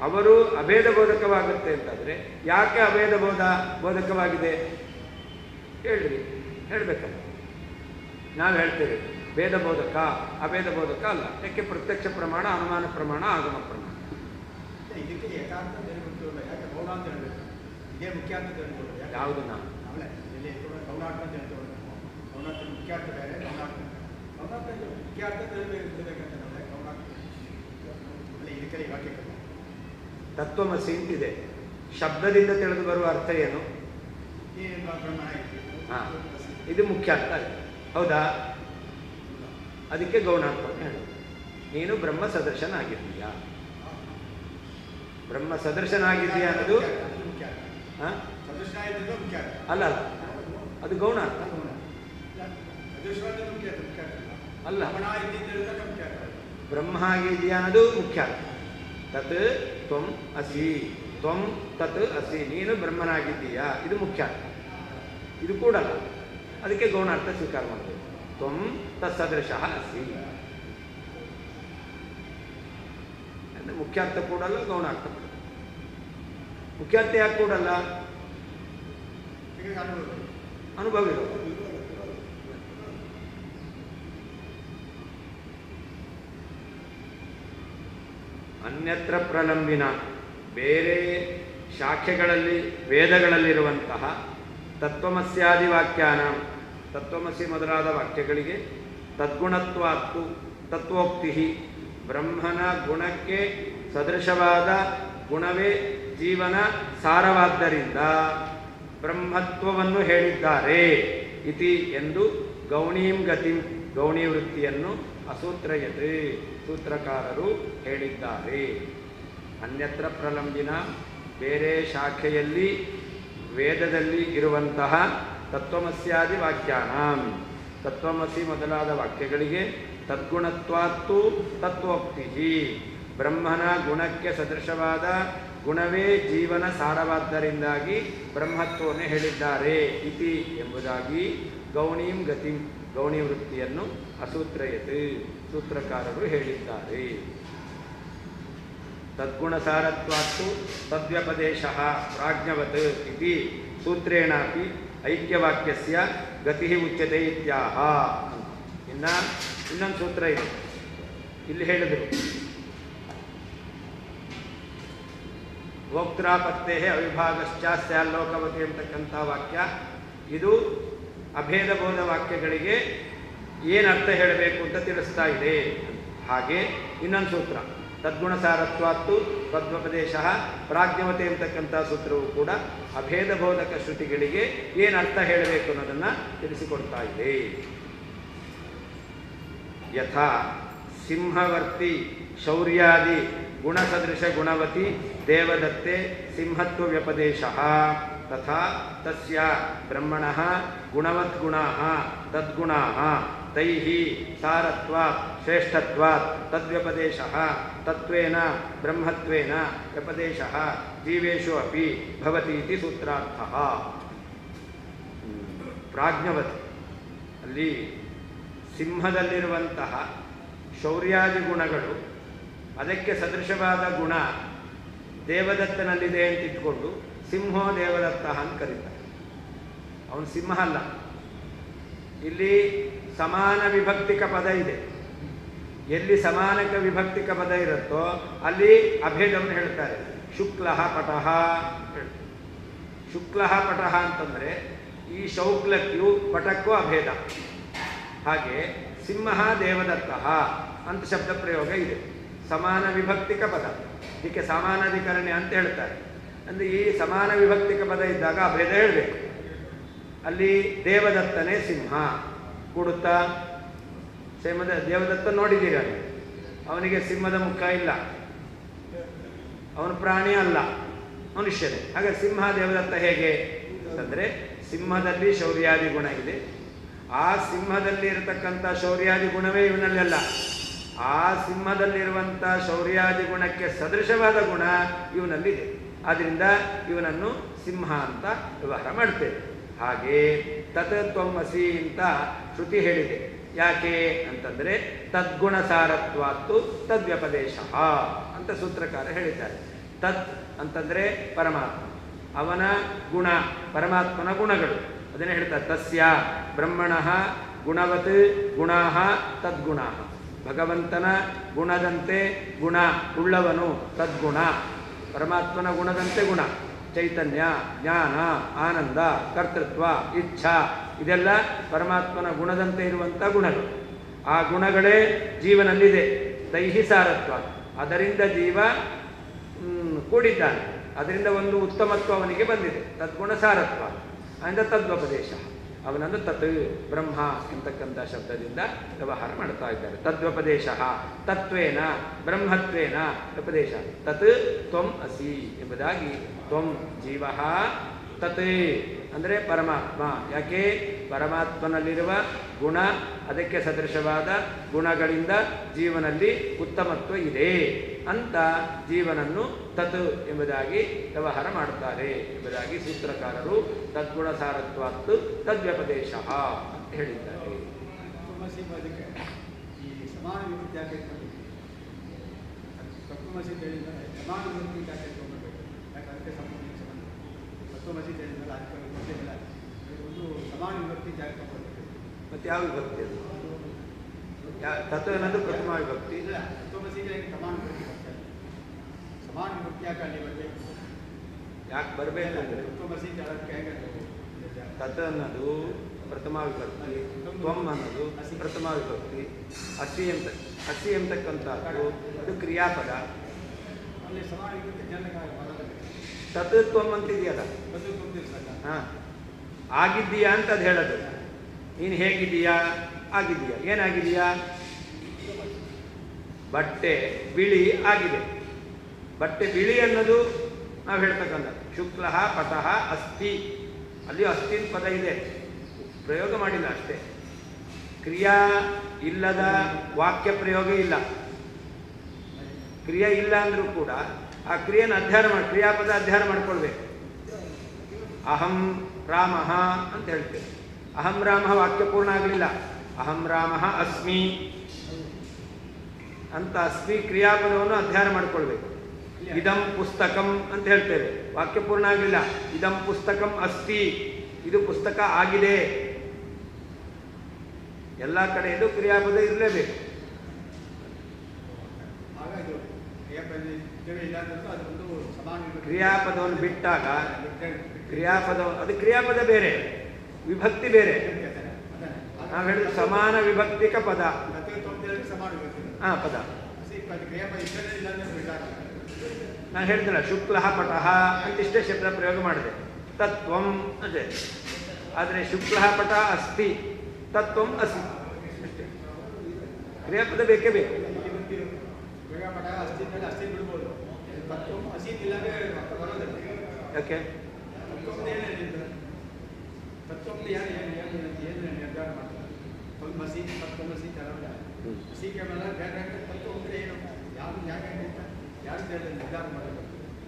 ಅವರು ಅಭೇದ ಬೋಧಕವಾಗುತ್ತೆ ಅಂತಂದರೆ ಯಾಕೆ ಅಭೇದ ಬೋಧಕವಾಗಿದೆ ಹೇಳ್ರಿ, ಹೇಳಬೇಕಲ್ಲ. ನಾವು ಹೇಳ್ತೇವೆ ಭೇದ ಬೋಧಕ, ಅಭೇದ ಬೋಧಕ ಅಲ್ಲ. ಯಾಕೆ? ಪ್ರತ್ಯಕ್ಷ ಪ್ರಮಾಣ, ಅನುಮಾನ ಪ್ರಮಾಣ, ಆಗಮ ಪ್ರಮಾಣ. ಇದಕ್ಕೆ ಯಥಾರ್ಥ ಗೊತ್ತಿಲ್ಲ, ಯಾಕೆ ಗೌಣ ಅಂತ ಹೇಳಬೇಕು, ಇದೇ ಮುಖ್ಯ ಅಂತ ಹೇಳ್ಬೋದು. ಯಾವುದನ್ನ ಆಮೇಲೆ ಇಲ್ಲಿ ಗೌಣಾರ್ಥ ಅಂತ ಹೇಳ್ತೇವೆ. ಗೌಣಾರ್ಥ ಮುಖ್ಯಾರ್ಥ ಬೇರೆ, ಗೌಣಾರ್ಥ ಮುಖ್ಯಾರ್ಥ ತಿಳಿಬೇಕಂತ ನಾವು ಗೌಣಾರ್ಥ ಅಲ್ಲ. ಇದಕ್ಕೆ ವಾಕ್ಯ ತತ್ವಮಸಿ ಅಂತಿದೆ, ಶಬ್ದದಿಂದ ತಿಳಿದು ಬರುವ ಅರ್ಥ ಏನು? ಹಾಂ, ಇದು ಮುಖ್ಯ ಅರ್ಥ ಅಲ್ಲ, ಹೌದಾ? ಅದಕ್ಕೆ ಗೌಣಾರ್ಥ ಅಂತ ಹೇಳೋದು. ನೀನು ಬ್ರಹ್ಮ ಸದೃಶನಾಗಿದ್ದೀಯಾ, ಬ್ರಹ್ಮ ಸದೃಶನಾಗಿದ್ದೀಯಾ ಅನ್ನೋದು ಅಲ್ಲ, ಅಲ್ಲ, ಅದು ಗೌಣಾರ್ಥ ಅಲ್ಲ. ಬ್ರಹ್ಮ ಆಗಿದೆಯಾ ಅನ್ನೋದು ಮುಖ್ಯ ಅರ್ಥ. ತತ್ ತ್ವಂ ಅಸಿ, ತ್ವಂ ತತ್ ಅಸಿ, ನೀನು ಬ್ರಹ್ಮನಾಗಿದ್ದೀಯಾ, ಇದು ಮುಖ್ಯ ಅರ್ಥ. ಇದು ಕೂಡಲ್ಲ, ಅದಕ್ಕೆ ಗೌಣಾರ್ಥ ಸ್ವೀಕಾರ ಮಾಡಬೇಕು. ತ್ವಂ ತತ್ಸದೃಶಃ ಅಸಿ ಅಂದರೆ ಮುಖ್ಯಾರ್ಥ ಕೂಡಲ್ಲ, ಗೌಣಾರ್ಥ ಕೂಡಲ್ಲ. ಮುಖ್ಯಾರ್ಥ ಯಾಕೆ ಕೂಡಲ್ಲ? ಅನುಭವ ಇರೋದು. ಅನ್ಯತ್ರ ಪ್ರಲಂಬಿನ, ಬೇರೆ ಶಾಖೆಗಳಲ್ಲಿ ವೇದಗಳಲ್ಲಿರುವಂತಹ ತತ್ವಮಸ್ಯಾದಿ ವಾಕ್ಯಾನ, ತತ್ವಮಸಿ ಮೊದಲಾದ ವಾಕ್ಯಗಳಿಗೆ ತದ್ಗುಣತ್ವಾತ್ತು ತತ್ವೋಕ್ತಿ, ಬ್ರಹ್ಮನ ಗುಣಕ್ಕೆ ಸದೃಶವಾದ ಗುಣವೇ ಜೀವನ ಸಾರವಾದ್ದರಿಂದ ಬ್ರಹ್ಮತ್ವವನ್ನು ಹೇಳಿದ್ದಾರೆ ಇತಿ ಎಂದು ಗೌಣೀಂ ಗತಿಂ ಗೌಣಿ ವೃತ್ತಿಯನ್ನು ಅಸೂತ್ರಯತ್ ಸೂತ್ರಕಾರರು ಹೇಳಿದ್ದಾರೆ. ಅನ್ಯತ್ರ ಪ್ರಲಂಬಿನ ಬೇರೆ ಶಾಖೆಯಲ್ಲಿ ವೇದದಲ್ಲಿ ಇರುವಂತಹ ತತ್ವಮಸ್ಯಾದಿ ವಾಕ್ಯಾನಾಂ ತತ್ವಮಸಿ ಮೊದಲಾದ ವಾಕ್ಯಗಳಿಗೆ ತದ್ಗುಣತ್ವಾತ್ತು ತತ್ವೋಕ್ತಿ ಬ್ರಹ್ಮನ ಗುಣಕ್ಕೆ ಸದೃಶವಾದ ಗುಣವೇ ಜೀವನ ಸಾರವಾದ್ದರಿಂದಾಗಿ ಬ್ರಹ್ಮತ್ವವನ್ನು ಹೇಳಿದ್ದಾರೆ ಇತಿ ಎಂಬುದಾಗಿ ಗೌಣೀಂ ಗತಿಂ ಗೌಣಿ ವೃತ್ತಿಯನ್ನು ಅಸೂತ್ರಯತ್ ಸೂತ್ರಕಾರರು ಹೇಳಿದ್ದಾರೆ. ತದ್ಗುಣಸಾರತ್ವಾತ್ತು ತದ್ವ್ಯಪದೇಶಃ ಪ್ರಾಜ್ಞವತ್ ಇತಿ ಸೂತ್ರೇಣಾಪಿ ಐಕ್ಯವಾಕ್ಯಸ್ಯ ಗತಿ ಉಚ್ಯತೆ ಇತ್ಯಾಹ. ಇನ್ನೊಂದು ಸೂತ್ರ ಇದೆ, ಇಲ್ಲಿ ಹೇಳಿದರು ವೋಕ್ತ್ರಾಪತ್ತೇ ಅವಿಭಾಗಶ್ಚ ಸ್ಯಾಲ್ಲೋಕವತಿ ಅಂತಕ್ಕಂಥ ವಾಕ್ಯ ಇದು ಅಭೇದಬೋಧ ವಾಕ್ಯಗಳಿಗೆ ಏನು ಅರ್ಥ ಹೇಳಬೇಕು ಅಂತ ತಿಳಿಸ್ತಾ ಇದೆ. ಹಾಗೆ ಇನ್ನೊಂದು ಸೂತ್ರ ತದ್ಗುಣಸಾರತ್ವಾತ್ತು ತದ್ವಪದೇಶ ಪ್ರಾಜ್ಞವತೆ ಅಂತಕ್ಕಂಥ ಸೂತ್ರವು ಕೂಡ ಅಭೇದಬೋಧಕ ಶ್ರುತಿಗಳಿಗೆ ಏನು ಅರ್ಥ ಹೇಳಬೇಕು ಅನ್ನೋದನ್ನು ತಿಳಿಸಿಕೊಡ್ತಾ ಇದೆ. ಯಥಾ ಸಿಂಹವರ್ತಿ ಶೌರ್ಯಾದಿ ಗುಣಸದೃಶ ಗುಣವತಿ ದೇವದತ್ತೆ ಸಿಂಹತ್ವ ವ್ಯಪದೇಶ ತಥಾ ತಸ್ಯ ಬ್ರಹ್ಮಣಃ ಗುಣವದ್ಗುಣಾಃ ತದ್ಗುಣಾಃ ತೈಃ ಸಾರತ್ವಾತ್ ಶ್ರೇಷ್ಠತ್ವಾತ್ ತದ್ವ್ಯಪದೇಶಃ ತತ್ವೇನ ಬ್ರಹ್ಮತ್ವೇನ ವ್ಯಪದೇಶಃ ಜೀವೇಷು ಅಪಿ ಭವತಿ ಇತಿ ಸೂತ್ರಾರ್ಥಃ. ಪ್ರಾಜ್ಞವತಿ ಅಲ್ಲಿ ಸಿಂಹದಲ್ಲಿರುವಂತಹ ಶೌರ್ಯಾದಿ ಗುಣಗಳು ಅದಕ್ಕೆ ಸದೃಶವಾದ ಗುಣ ದೇವದತ್ತನಲ್ಲಿದೆ ಅಂತ ಇಟ್ಕೊಂಡು ಸಿಂಹೋ ದೇವದತ್ತ ಅಂತ ಕರೀತಾರೆ. ಅವನು ಸಿಂಹ ಅಲ್ಲ. ಇಲ್ಲಿ ಸಮಾನ ವಿಭಕ್ತಿಕ ಪದ ಇದೆ. ಎಲ್ಲಿ ಸಮಾನಕ ವಿಭಕ್ತಿಕ ಪದ ಇರುತ್ತೋ ಅಲ್ಲಿ ಅಭೇದವನ್ನು ಹೇಳ್ತಾರೆ. ಶುಕ್ಲಃ ಪಟಃ ಶುಕ್ಲಃ ಪಟಃ ಅಂತಂದರೆ ಈ ಶೌಕ್ಲಕ್ಕೂ ಪಟಕ್ಕೂ ಅಭೇದ. ಹಾಗೆ ಸಿಂಹ ದೇವದತ್ತ ಅಂತ ಶಬ್ದ ಪ್ರಯೋಗ ಇದೆ. ಸಮಾನ ವಿಭಕ್ತಿಕ ಪದ, ಇದಕ್ಕೆ ಸಮಾನಾಧಿಕರಣೆ ಅಂತ ಹೇಳ್ತಾರೆ. ಅಂದರೆ ಈ ಸಮಾನ ವಿಭಕ್ತಿಕ ಪದ ಇದ್ದಾಗ ಅಭೇದ ಹೇಳಬೇಕು. ಅಲ್ಲಿ ದೇವದತ್ತನೇ ಸಿಂಹ ಕೊಡುತ್ತಾ ದೇವದತ್ತ ನೋಡಿದ್ದೀರ, ಅವನಿಗೆ ಸಿಂಹದ ಮುಖ ಇಲ್ಲ, ಅವನು ಪ್ರಾಣಿ ಅಲ್ಲ, ಮನುಷ್ಯನೇ. ಹಾಗೆ ಸಿಂಹ ದೇವದತ್ತ ಹೇಗೆ ಅಂತಂದರೆ ಸಿಂಹದಲ್ಲಿ ಶೌರ್ಯಾದಿ ಗುಣ ಇದೆ. ಆ ಸಿಂಹದಲ್ಲಿ ಇರತಕ್ಕಂಥ ಶೌರ್ಯಾದಿ ಗುಣವೇ ಇವನಲ್ಲೆಲ್ಲ. ಆ ಸಿಂಹದಲ್ಲಿರುವಂಥ ಶೌರ್ಯಾದಿ ಗುಣಕ್ಕೆ ಸದೃಶವಾದ ಗುಣ ಇವನಲ್ಲಿದೆ. ಆದ್ದರಿಂದ ಇವನನ್ನು ಸಿಂಹ ಅಂತ ವ್ಯವಹಾರ ಮಾಡ್ತೇವೆ. ಹಾಗೆ ತತ್ವಮಸಿ ಅಂತ ಶ್ರುತಿ ಹೇಳಿದೆ. ಯಾಕೆ ಅಂತಂದರೆ ತದ್ಗುಣಸಾರತ್ವಾತ್ತು ತದ್ವ್ಯಪದೇಶ ಅಂತ ಸೂತ್ರಕಾರ ಹೇಳಿದ್ದಾರೆ. ತದ್ ಅಂತಂದರೆ ಪರಮಾತ್ಮ, ಅವನ ಗುಣ ಪರಮಾತ್ಮನ ಗುಣಗಳು, ಅದನ್ನೇ ಹೇಳ್ತಾರೆ. ತಸ್ಯ ಬ್ರಹ್ಮಣಃ ಗುಣವತ್ ಗುಣಾಃ ತದ್ಗುಣಾಃ, ಭಗವಂತನ ಗುಣದಂತೆ ಗುಣ ಉಳ್ಳವನು ತದ್ಗುಣ, ಪರಮಾತ್ಮನ ಗುಣದಂತೆ ಗುಣ, ಚೈತನ್ಯ, ಜ್ಞಾನ, ಆನಂದ, ಕರ್ತೃತ್ವ, ಇಚ್ಛಾ, ಇದೆಲ್ಲ ಪರಮಾತ್ಮನ ಗುಣದಂತೆ ಇರುವಂಥ ಗುಣಗಳು. ಆ ಗುಣಗಳೇ ಜೀವನಲ್ಲಿದೆ. ದೈಹಿ ಸಾರತ್ವ, ಅದರಿಂದ ಜೀವ ಕೂಡಿದ್ದಾನೆ. ಅದರಿಂದ ಒಂದು ಉತ್ತಮತ್ವ ಅವನಿಗೆ ಬಂದಿದೆ. ತದ್ಗುಣ ಸಾರತ್ವ ಅಂದರೆ ತದ್ವಪದೇಶ. ಅವನನ್ನು ತತ್ ಬ್ರಹ್ಮ ಎಂತಕ್ಕಂಥ ಶಬ್ದದಿಂದ ವ್ಯವಹಾರ ಮಾಡ್ತಾ ಇದ್ದಾರೆ. ತದ್ವಪದೇಶ ತತ್ವೇನ ಬ್ರಹ್ಮತ್ವೇನ ವ್ಯಪದೇಶ. ತತ್ ತ್ವಂ ಅಸಿ ಎಂಬುದಾಗಿ ತ್ವಂ ಜೀವ ತತ್ ಅಂದರೆ ಪರಮಾತ್ಮ. ಯಾಕೆ ಪರಮಾತ್ಮನಲ್ಲಿರುವ ಗುಣ ಅದಕ್ಕೆ ಸದೃಶವಾದ ಗುಣಗಳಿಂದ ಜೀವನಲ್ಲಿ ಉತ್ತಮತ್ವ ಇದೆ ಅಂತ ಜೀವನನ್ನು ತತ್ ಎಂಬುದಾಗಿ ವ್ಯವಹಾರ ಮಾಡುತ್ತಾರೆ ಎಂಬುದಾಗಿ ಸೂತ್ರಕಾರರು ತದ್ಗುಣ ಸಾರತ್ವಾತ್ತು ತದ್ವ್ಯಪದೇಶ ಅಂತ ಹೇಳಿದ್ದಾರೆ. ಈ ಸಮಾನ ವಿಭಕ್ತಿ ಯಾಕೆ ತತ್ವಮಸಿ ಹೇಳಿದರೆ ಸಮಾನ ವಿಭಕ್ತಿ ಯಾಕೆ ತಗೊಂಡ್ಬೇಕು? ಯಾಕೆ ಅದಕ್ಕೆ ಸಂಬಂಧ ತತ್ವಮಸಿ ಹೇಳಿದ್ಮೇಲೆ ಅದಕ್ಕೆ ವಿಭಕ್ತಿ ಇಲ್ಲ, ಒಂದು ಸಮಾನ ವಿಭಕ್ತಿ ಯಾಕೆ ತಗೊಂಡ್ಬೇಕು? ಮತ್ತು ಯಾವ ವಿಭಕ್ತಿ ಅದು? ತತ್ವ ಅನ್ನೋದು ಪ್ರಥಮ ವಿಭಕ್ತಿ ಇಲ್ಲ. ತತ್ವಮಸಿಗೆ ಸಮಾನ ವಿಭಕ್ತಿ ಬರ್ತದೆ. ಸಮಾನ ವಿಭಕ್ತಿ ಯಾಕೆ ಅಲ್ಲಿ ಬರಬೇಕು? ಯಾಕೆ ಬರಬೇಕಂದ್ರೆ ತತ್ವಮಸಿ ಹೇಳಕ್ಕೆ ಹೇಗೆ ತತ್ ಅನ್ನೋದು ಪ್ರಥಮ ವಿಭಕ್ತಿ, ತ್ವಂ ಅನ್ನೋದು ಪ್ರಥಮ ವಿಭಕ್ತಿ, ಅಸಿ ಎಂತಕ್ಕಂಥದ್ದು ಅದು ಕ್ರಿಯಾಪದ. ಅಲ್ಲಿ ಸಮಾನ ವಿಭಕ್ತಿ ಜನಕ್ಕೆ ತತ್ ತ್ವಂ ಅಂತಿದೆಯಲ್ಲ, ಅದು ತುಂಬಿರ್ತಕ್ಕ ಹಾಂ ಆಗಿದ್ದೀಯಾ ಅಂತ ಅದು ಹೇಳೋದು. ನೀನು ಹೇಗಿದೀಯಾ? ಆಗಿದೆಯಾ? ಏನಾಗಿದೆಯಾ? ಬಟ್ಟೆ ಬಿಳಿ ಆಗಿದೆ. ಬಟ್ಟೆ ಬಿಳಿ ಅನ್ನೋದು ನಾವು ಹೇಳ್ತಕ್ಕಂಥ ಶುಕ್ಲಃ ಪಟಃ ಅಸ್ತಿ, ಅಲ್ಲಿ ಅಸ್ತಿನ ಪದ ಇದೆ, ಪ್ರಯೋಗ ಮಾಡಿಲ್ಲ ಅಷ್ಟೇ. ಕ್ರಿಯಾ ಇಲ್ಲದ ವಾಕ್ಯ ಪ್ರಯೋಗ ಇಲ್ಲ. ಕ್ರಿಯೆ ಇಲ್ಲ ಅಂದರೂ ಕೂಡ ಆ ಕ್ರಿಯೆನ ಅಧ್ಯಯನ ಮಾಡಿ, ಕ್ರಿಯಾಪದ ಅಧ್ಯಯನ ಮಾಡ್ಕೊಳ್ಬೇಕು. ಅಹಂ ರಾಮ ಅಂತ ಹೇಳ್ತೇವೆ. ಅಹಂ ರಾಮ ವಾಕ್ಯ ಪೂರ್ಣ ಆಗಲಿಲ್ಲ. ಅಹಂ ರಾಮ ಅಸ್ಮಿ ಅಂತ ಅಸ್ಮಿ ಕ್ರಿಯಾಪದವನ್ನು ಅಧ್ಯಯನ ಮಾಡ್ಕೊಳ್ಬೇಕು. ಇದಂ ಪುಸ್ತಕಂ ಅಂತ ಹೇಳ್ತೇವೆ, ವಾಕ್ಯ ಪೂರ್ಣ ಆಗಲಿಲ್ಲ. ಇದಂ ಪುಸ್ತಕಂ ಅಸ್ತಿ, ಇದು ಪುಸ್ತಕ ಆಗಿದೆ. ಎಲ್ಲ ಕಡೆಯಲ್ಲೂ ಕ್ರಿಯಾಪದ ಇರಲೇಬೇಕು. ಕ್ರಿಯಾಪದವನ್ನು ಬಿಟ್ಟಾಗ ಅದು ಕ್ರಿಯಾಪದ ಬೇರೆ, ವಿಭಕ್ತಿ ಬೇರೆ. ನಾವು ಹೇಳಿದ ಸಮಾನ ವಿಭಕ್ತಿಕ ಪದ. ಪದ ನಾನು ಹೇಳ್ತೀನಲ್ಲ, ಶುಕ್ಲಃ ಪಟಃ ಅಂತಿಷ್ಟೇ ಶಬ್ದ ಪ್ರಯೋಗ ಮಾಡಿದೆ. ತತ್ವಂ ಅದೇ. ಆದರೆ ಶುಕ್ಲಃ ಪಟ ಅಸ್ತಿ, ತತ್ವಂ ಅಸಿ ಅಷ್ಟೇ. ಕ್ರಿಯಾಪದ ಬೇಕೇ ಬೇಕು. ಯಾಕೆ?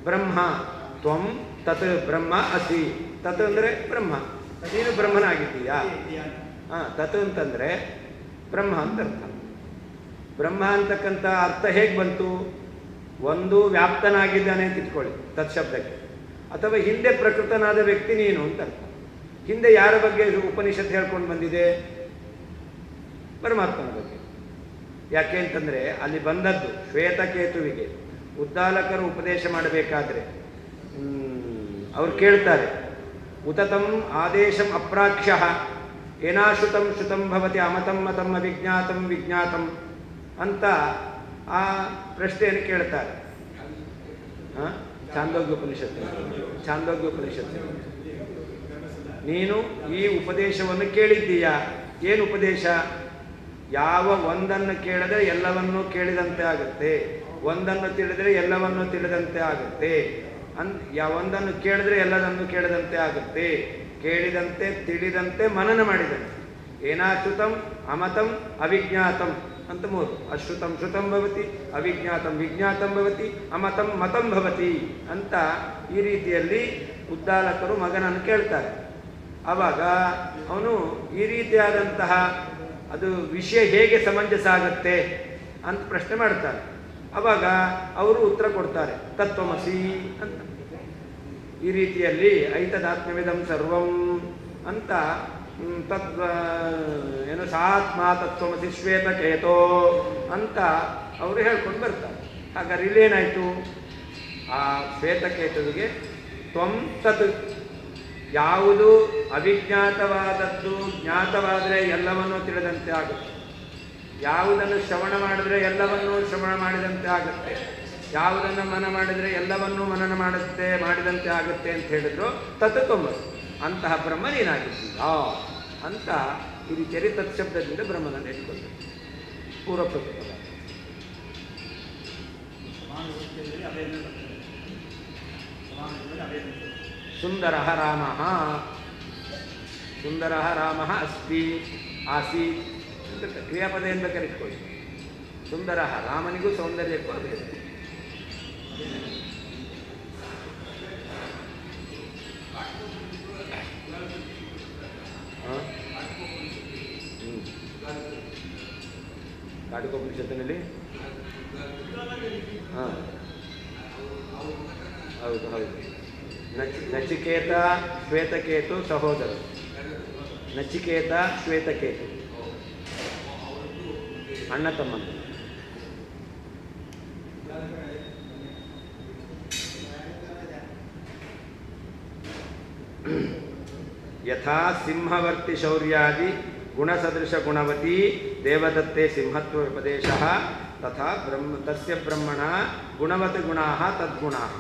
ಬ್ರಹ್ಮ ತ್ವಂ ತತ್ ಬ್ರಹ್ಮ ಅಸಿ. ತತ್ ಅಂದರೆ ಬ್ರಹ್ಮ, ನೀನು ಬ್ರಹ್ಮನಾಗಿದ್ದೀಯಾ. ತತ್ ಅಂತಂದರೆ ಬ್ರಹ್ಮ ಅಂತ ಅರ್ಥ. ಬ್ರಹ್ಮ ಅಂತಕ್ಕಂಥ ಅರ್ಥ ಹೇಗೆ ಬಂತು? ಒಂದು ವ್ಯಾಪ್ತನಾಗಿದ್ದಾನೆ ಅಂತ ಇಟ್ಕೊಳ್ಳಿ ತತ್ ಶಬ್ದಕ್ಕೆ, ಅಥವಾ ಹಿಂದೆ ಪ್ರಕೃತನಾದ ವ್ಯಕ್ತಿ ನೀನು ಅಂತ ಅರ್ಥ. ಹಿಂದೆ ಯಾರ ಬಗ್ಗೆ ಉಪನಿಷತ್ ಹೇಳ್ಕೊಂಡು ಬಂದಿದೆ? ಪರಮಾತ್ಮನ ಬಗ್ಗೆ. ಯಾಕೆ ಅಂತಂದರೆ ಅಲ್ಲಿ ಬಂದದ್ದು ಶ್ವೇತಕೇತುವಿಗೆ ಉದ್ದಾಲಕರು ಉಪದೇಶ ಮಾಡಬೇಕಾದ್ರೆ ಅವ್ರು ಕೇಳ್ತಾರೆ, ಉತತಂ ಆದೇಶಂ ಅಪ್ರಾಕ್ಷ್ಯ ಏನಾಶ್ರುತಂ ಶ್ರುತಂ ಭವತಿ ಅಮತಂ ಮತಂ ಅವಿಜ್ಞಾತಂ ವಿಜ್ಞಾತಂ ಅಂತ ಆ ಪ್ರಶ್ನೆಯನ್ನು ಕೇಳ್ತಾರೆ. ಛಾಂದೋಗ್ಯೋಪನಿಷತ್ತು. ನೀನು ಈ ಉಪದೇಶವನ್ನು ಕೇಳಿದ್ದೀಯಾ? ಏನು ಉಪದೇಶ? ಯಾವ ಒಂದನ್ನು ಕೇಳಿದರೆ ಎಲ್ಲವನ್ನೂ ಕೇಳಿದಂತೆ ಆಗುತ್ತೆ, ಒಂದನ್ನು ತಿಳಿದರೆ ಎಲ್ಲವನ್ನೂ ತಿಳಿದಂತೆ ಆಗುತ್ತೆ, ಒಂದನ್ನು ಕೇಳಿದ್ರೆ ಎಲ್ಲದನ್ನು ಕೇಳಿದಂತೆ ಆಗುತ್ತೆ, ಕೇಳಿದಂತೆ ತಿಳಿದಂತೆ ಮನನ ಮಾಡಿದಂತೆ. ಏನಾಶ್ರುತಂ ಅಮತಂ ಅವಿಜ್ಞಾತಂ ಅಂತ ಮೂರು. ಅಶ್ರುತಂ ಶ್ರುತಂ ಭವತಿ, ಅವಿಜ್ಞಾತಂ ವಿಜ್ಞಾತಂ ಭವತಿ, ಅಮತಂ ಮತಂ ಭವತಿ ಅಂತ ಈ ರೀತಿಯಲ್ಲಿ ಉದ್ದಾಲಕರು ಮಗನನ್ನು ಕೇಳ್ತಾರೆ. ಆವಾಗ ಅವನು ಈ ರೀತಿಯಾದಂತಹ ಅದು ವಿಷಯ ಹೇಗೆ ಸಮಂಜಸ ಆಗುತ್ತೆ ಅಂತ ಪ್ರಶ್ನೆ ಮಾಡ್ತಾರೆ. ಆವಾಗ ಅವರು ಉತ್ತರ ಕೊಡ್ತಾರೆ, ತತ್ವಮಸಿ ಅಂತ. ಈ ರೀತಿಯಲ್ಲಿ ಐತದಾತ್ಮ್ಯವಿದಂ ಸರ್ವಂ ಅಂತ ಏನು ಸಾತ್ಮ ತತ್ವಮಸಿ ಶ್ವೇತಕೇತೋ ಅಂತ ಅವರು ಹೇಳ್ಕೊಂಡು ಬರ್ತಾರೆ. ಹಾಗಾದ್ರೆ ಇಲ್ಲೇನಾಯಿತು? ಆ ಶ್ವೇತಕೇತುವಿಗೆ ತ್ವಂ ತತ್, ಯಾವುದು ಅವಿಜ್ಞಾತವಾದದ್ದು ಜ್ಞಾತವಾದರೆ ಎಲ್ಲವನ್ನೂ ತಿಳಿದಂತೆ ಆಗುತ್ತೆ, ಯಾವುದನ್ನು ಶ್ರವಣ ಮಾಡಿದರೆ ಎಲ್ಲವನ್ನೂ ಶ್ರವಣ ಮಾಡಿದಂತೆ ಆಗುತ್ತೆ, ಯಾವುದನ್ನು ಮನ ಮಾಡಿದರೆ ಎಲ್ಲವನ್ನೂ ಮನನ ಮಾಡಿದಂತೆ ಆಗುತ್ತೆ ಅಂತ ಹೇಳಿದ್ರು. ತತ್ ತ್ವಮಸಿ, ಅಂತಹ ಬ್ರಹ್ಮ ನೀನಾಗಿದ್ದೀಯಾ ಅಂತ ಈ ರೀತಿಯಲ್ಲಿ ತತ್ಶಬ್ದದಿಂದ ಬ್ರಹ್ಮನನ್ನು ಇಟ್ಕೊಳ್ಬೇಕು. ಪೂರ್ವ ಪ್ರಕೃತ ಸುಂದರಃ ರಾಮಃ, ಸುಂದರಃ ರಾಮಃ ಅಸ್ತಿ ಆಸೀತ್ ಅಂತ ಕ್ರಿಯಾಪದ ಏನು ಬೇಕಾದ್ರೆ ಇಟ್ಕೊಳ್ಳಿ. ಸುಂದರಃ, ರಾಮನಿಗೂ ಸೌಂದರ್ಯಕ್ಕೂ ಅಭೇದ. ಕಾಟಿಕೋಪನಿಷತ್ತಿನಲ್ಲಿ ಹೌದು ಹೌದು. ನಚಿಕೇತ ಶ್ವೇತಕೇತು ಸಹೋದರ. ನಚಿಕೇತ ಶ್ವೇತಕೇತು ಅಣ್ಣ ತಮ್ಮನ. ಯಥಾ ಸಿಂಹವರ್ತಿ ಶೌರ್ಯಾದಿ ಗುಣಸದೃಶ ಗುಣವತಿ ದೇವದತ್ತೆ ಸಿಂಹತ್ವ ವ್ಯಪದೇಶಃ ತಥಾ ತಸ್ಯ ಬ್ರಹ್ಮಣ ಗುಣವತ್ ಗುಣಾಃ ತದ್ಗುಣಾಃ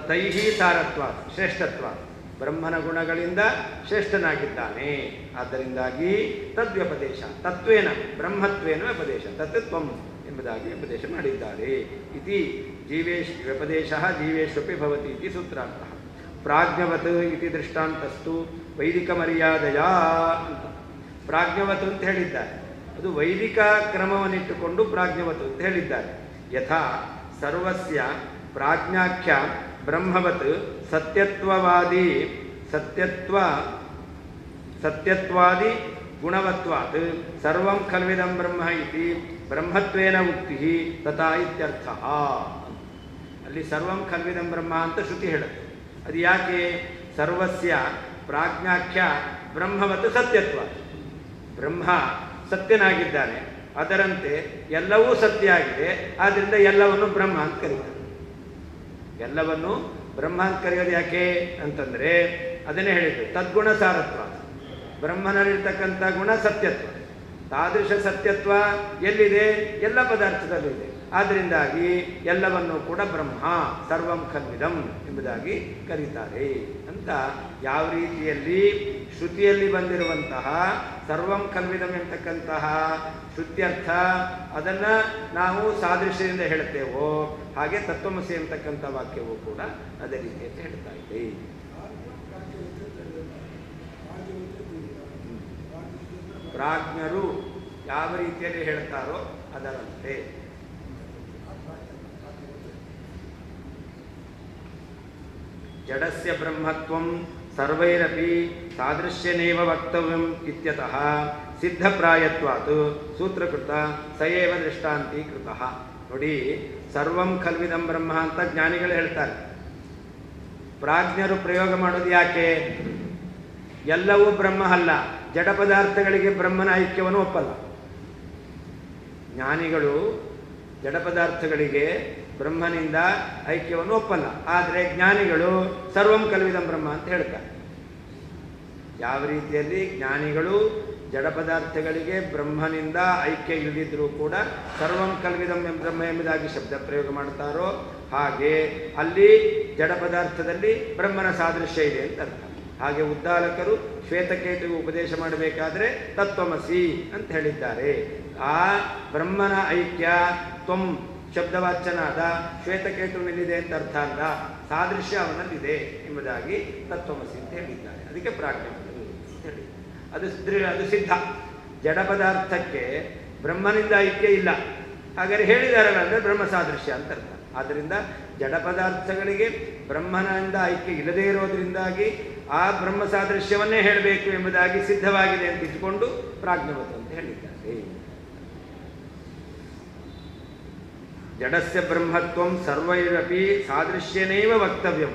ತೈಹಿ ಸಾರತ್ವಾತ್ ಶ್ರೇಷ್ಠತ್ವಾತ್ ಬ್ರಹ್ಮನ ಗುಣಗಳಿಂದ ಶ್ರೇಷ್ಠನಾಗಿದ್ದಾನೆ. ಆದ್ದರಿಂದಾಗಿ ತದ್ವ್ಯಪದೇಶ ತತ್ವೇನ ಬ್ರಹ್ಮತ್ವೇನ ವ್ಯಪದೇಶ ತತ್ತ್ವಂ ಎಂಬುದಾಗಿ ಉಪದೇಶ ಮಾಡಿದ್ದಾರೆ. ಇತಿ ಜೀವೇಶ್ ವ್ಯಪದೇಶ ಜೀವೇಶ್ವಪಿ ಭವತಿ ಇತಿ ಸೂತ್ರಾರ್ಥ. ಪ್ರಾಜ್ಞವತ್ ಇತಿ ದೃಷ್ಟಾಂತಸ್ತು ವೈದಿಕ ಮರ್ಯಾದೆಯ ಅಂತ. ಪ್ರಾಜ್ಞವತ್ ಅಂತ ಹೇಳಿದ್ದಾರೆ, ಅದು ವೈದಿಕ ಕ್ರಮವನ್ನಿಟ್ಟುಕೊಂಡು ಪ್ರಾಜ್ಞವತ್ ಅಂತ ಹೇಳಿದ್ದಾರೆ. ಯಥಾ ಸರ್ವಸ್ಯ ಪ್ರಾಜ್ಞಾಖ್ಯ ಬ್ರಹ್ಮವತ್ ಸತ್ಯತ್ವಾದಿ ಗುಣವತ್ವಾತ್ ಸರ್ವಂ ಖಲ್ವಿದಂ ಬ್ರಹ್ಮ ಇತಿ ಬ್ರಹ್ಮತ್ವೇನ ಉಕ್ತಿ ತಥಾ ಇತ್ಯರ್ಥ. ಅಲ್ಲಿ ಸರ್ವಂ ಖಲ್ವಿದಂ ಬ್ರಹ್ಮ ಅಂತ ಶ್ರುತಿ ಹೇಳುತ್ತೆ. ಅದು ಯಾಕೆ? ಸರ್ವಸ್ಯ ಪ್ರಾಜ್ಞಾಖ್ಯ ಬ್ರಹ್ಮವತ್ ಸತ್ಯತ್ವ, ಬ್ರಹ್ಮ ಸತ್ಯನಾಗಿದ್ದಾನೆ, ಅದರಂತೆ ಎಲ್ಲವೂ ಸತ್ಯ ಆಗಿದೆ, ಆದ್ದರಿಂದ ಎಲ್ಲವನ್ನು ಬ್ರಹ್ಮ ಅಂತ ಕರೀತಾರೆ. ಎಲ್ಲವನ್ನು ಬ್ರಹ್ಮ ಅಂತ ಕರೆಯೋದು ಯಾಕೆ ಅಂತಂದರೆ ಅದನ್ನೇ ಹೇಳಿದ್ರು, ತದ್ಗುಣ ಸಾರತ್ವ. ಬ್ರಹ್ಮನಲ್ಲಿರ್ತಕ್ಕಂಥ ಗುಣ ಸತ್ಯತ್ವ. ತಾದೃಶ ಸತ್ಯತ್ವ ಎಲ್ಲಿದೆ? ಎಲ್ಲ ಪದಾರ್ಥದಲ್ಲಿದೆ. ಆದ್ದರಿಂದಾಗಿ ಎಲ್ಲವನ್ನೂ ಕೂಡ ಬ್ರಹ್ಮ ಸರ್ವಂ ಖಲ್ವಿದಂ ಎಂಬುದಾಗಿ ಕರೀತಾರೆ ಅಂತ. ಯಾವ ರೀತಿಯಲ್ಲಿ ಶ್ರುತಿಯಲ್ಲಿ ಬಂದಿರುವಂತಹ ಸರ್ವಂ ಖಲ್ವಿದಂ ಎಂಬತಕ್ಕಂತಹ ಶ್ರುತ್ಯರ್ಥ ಅದನ್ನು ನಾವು ಸಾದೃಶ್ಯದಿಂದ ಹೇಳ್ತೇವೋ, ಹಾಗೆ ತತ್ವಮಸಿ ಎಂಬತಕ್ಕಂಥ ವಾಕ್ಯವೂ ಕೂಡ ಅದೇ ರೀತಿಯಲ್ಲಿ ಹೇಳ್ತಾ ಇದೆ. ಪ್ರಾಜ್ಞರು ಯಾವ ರೀತಿಯಲ್ಲಿ ಹೇಳ್ತಾರೋ ಅದರಂತೆ. ಜಡಸ್ಯ ಬ್ರಹ್ಮತ್ವಂ ಸರ್ವೈರಪಿ ಸಾದೃಶ್ಯನೇವ ವಕ್ತವ್ಯಂ ಇತ್ಯತಃ ಸಿದ್ಧಪ್ರಾಯತ್ವಾತ್ ಸೂತ್ರಕೃತ ಸಯೇವ ದೃಷ್ಟಾಂತೀಕೃತಃ. ನೋಡಿ, ಸರ್ವಂ ಖಲ್ವಿದಂ ಬ್ರಹ್ಮ ಅಂತ ಜ್ಞಾನಿಗಳು ಹೇಳ್ತಾರೆ. ಪ್ರಾಜ್ಞರು ಪ್ರಯೋಗ ಮಾಡೋದು ಯಾಕೆ? ಎಲ್ಲವೂ ಬ್ರಹ್ಮ ಅಲ್ಲ, ಜಡ ಪದಾರ್ಥಗಳಿಗೆ ಬ್ರಹ್ಮನ ಐಕ್ಯವನ್ನು ಒಪ್ಪಲ್ಲ. ಜ್ಞಾನಿಗಳು ಜಡ ಪದಾರ್ಥಗಳಿಗೆ ಬ್ರಹ್ಮನಿಂದ ಐಕ್ಯವನ್ನು ಒಪ್ಪಲ್ಲ. ಆದರೆ ಜ್ಞಾನಿಗಳು ಸರ್ವಂ ಕಲ್ವಿದಂ ಬ್ರಹ್ಮ ಅಂತ ಹೇಳ್ತಾರೆ. ಯಾವ ರೀತಿಯಲ್ಲಿ ಜ್ಞಾನಿಗಳು ಜಡ ಪದಾರ್ಥಗಳಿಗೆ ಬ್ರಹ್ಮನಿಂದ ಐಕ್ಯ ಇಲ್ಲದಿದ್ದರೂ ಕೂಡ ಸರ್ವಂ ಕಲ್ವಿದಂ ಬ್ರಹ್ಮ ಎಂಬುದಾಗಿ ಶಬ್ದ ಪ್ರಯೋಗ ಮಾಡ್ತಾರೋ, ಹಾಗೆ ಅಲ್ಲಿ ಜಡ ಪದಾರ್ಥದಲ್ಲಿ ಬ್ರಹ್ಮನ ಸಾದೃಶ್ಯ ಇದೆ ಅಂತ ಅರ್ಥ. ಹಾಗೆ ಉದ್ದಾಲಕರು ಶ್ವೇತಕೇತುವಿಗೆ ಉಪದೇಶ ಮಾಡಬೇಕಾದ್ರೆ ತತ್ವಮಸಿ ಅಂತ ಹೇಳಿದ್ದಾರೆ. ಆ ಬ್ರಹ್ಮನ ಐಕ್ಯ ತ್ವಂ ಶಬ್ದವಾಚ್ಯನಾದ ಶ್ವೇತಕೇತುವಿನಲ್ಲಿದೆ ಅಂತ ಅರ್ಥ ಅಲ್ಲ, ಸಾದೃಶ್ಯ ಅವನಲ್ಲಿದೆ ಎಂಬುದಾಗಿ ತತ್ವಮಸಿ ಅಂತ ಹೇಳಿದ್ದಾರೆ. ಅದಕ್ಕೆ ಪ್ರಾಜ್ಞೆ ಹೇಳಿ ಅದು ಸಿದ್ಧ. ಜಡ ಪದಾರ್ಥಕ್ಕೆ ಬ್ರಹ್ಮನಿಂದ ಐಕ್ಯ ಇಲ್ಲ, ಹಾಗಾದ್ರೆ ಹೇಳಿದಾರಲ್ಲ ಅಂದರೆ ಬ್ರಹ್ಮ ಸಾದೃಶ್ಯ ಅಂತ ಅರ್ಥ. ಆದ್ದರಿಂದ ಜಡ ಪದಾರ್ಥಗಳಿಗೆ ಬ್ರಹ್ಮನಿಂದ ಐಕ್ಯ ಇಲ್ಲದೇ ಇರೋದ್ರಿಂದಾಗಿ ಆ ಬ್ರಹ್ಮ ಸಾದೃಶ್ಯವನ್ನೇ ಹೇಳಬೇಕು ಎಂಬುದಾಗಿ ಸಿದ್ಧವಾಗಿದೆ ಅಂತ ಇಟ್ಟುಕೊಂಡು ಪ್ರಾಜ್ಞವತ್ ಅಂತ ಹೇಳಿದ್ದಾರೆ. ಜಡಸ್ಯ ಬ್ರಹ್ಮತ್ವಂ ಸರ್ವೈರಪಿ ಸಾದೃಶ್ಯನೇವ ವಕ್ತವ್ಯಂ.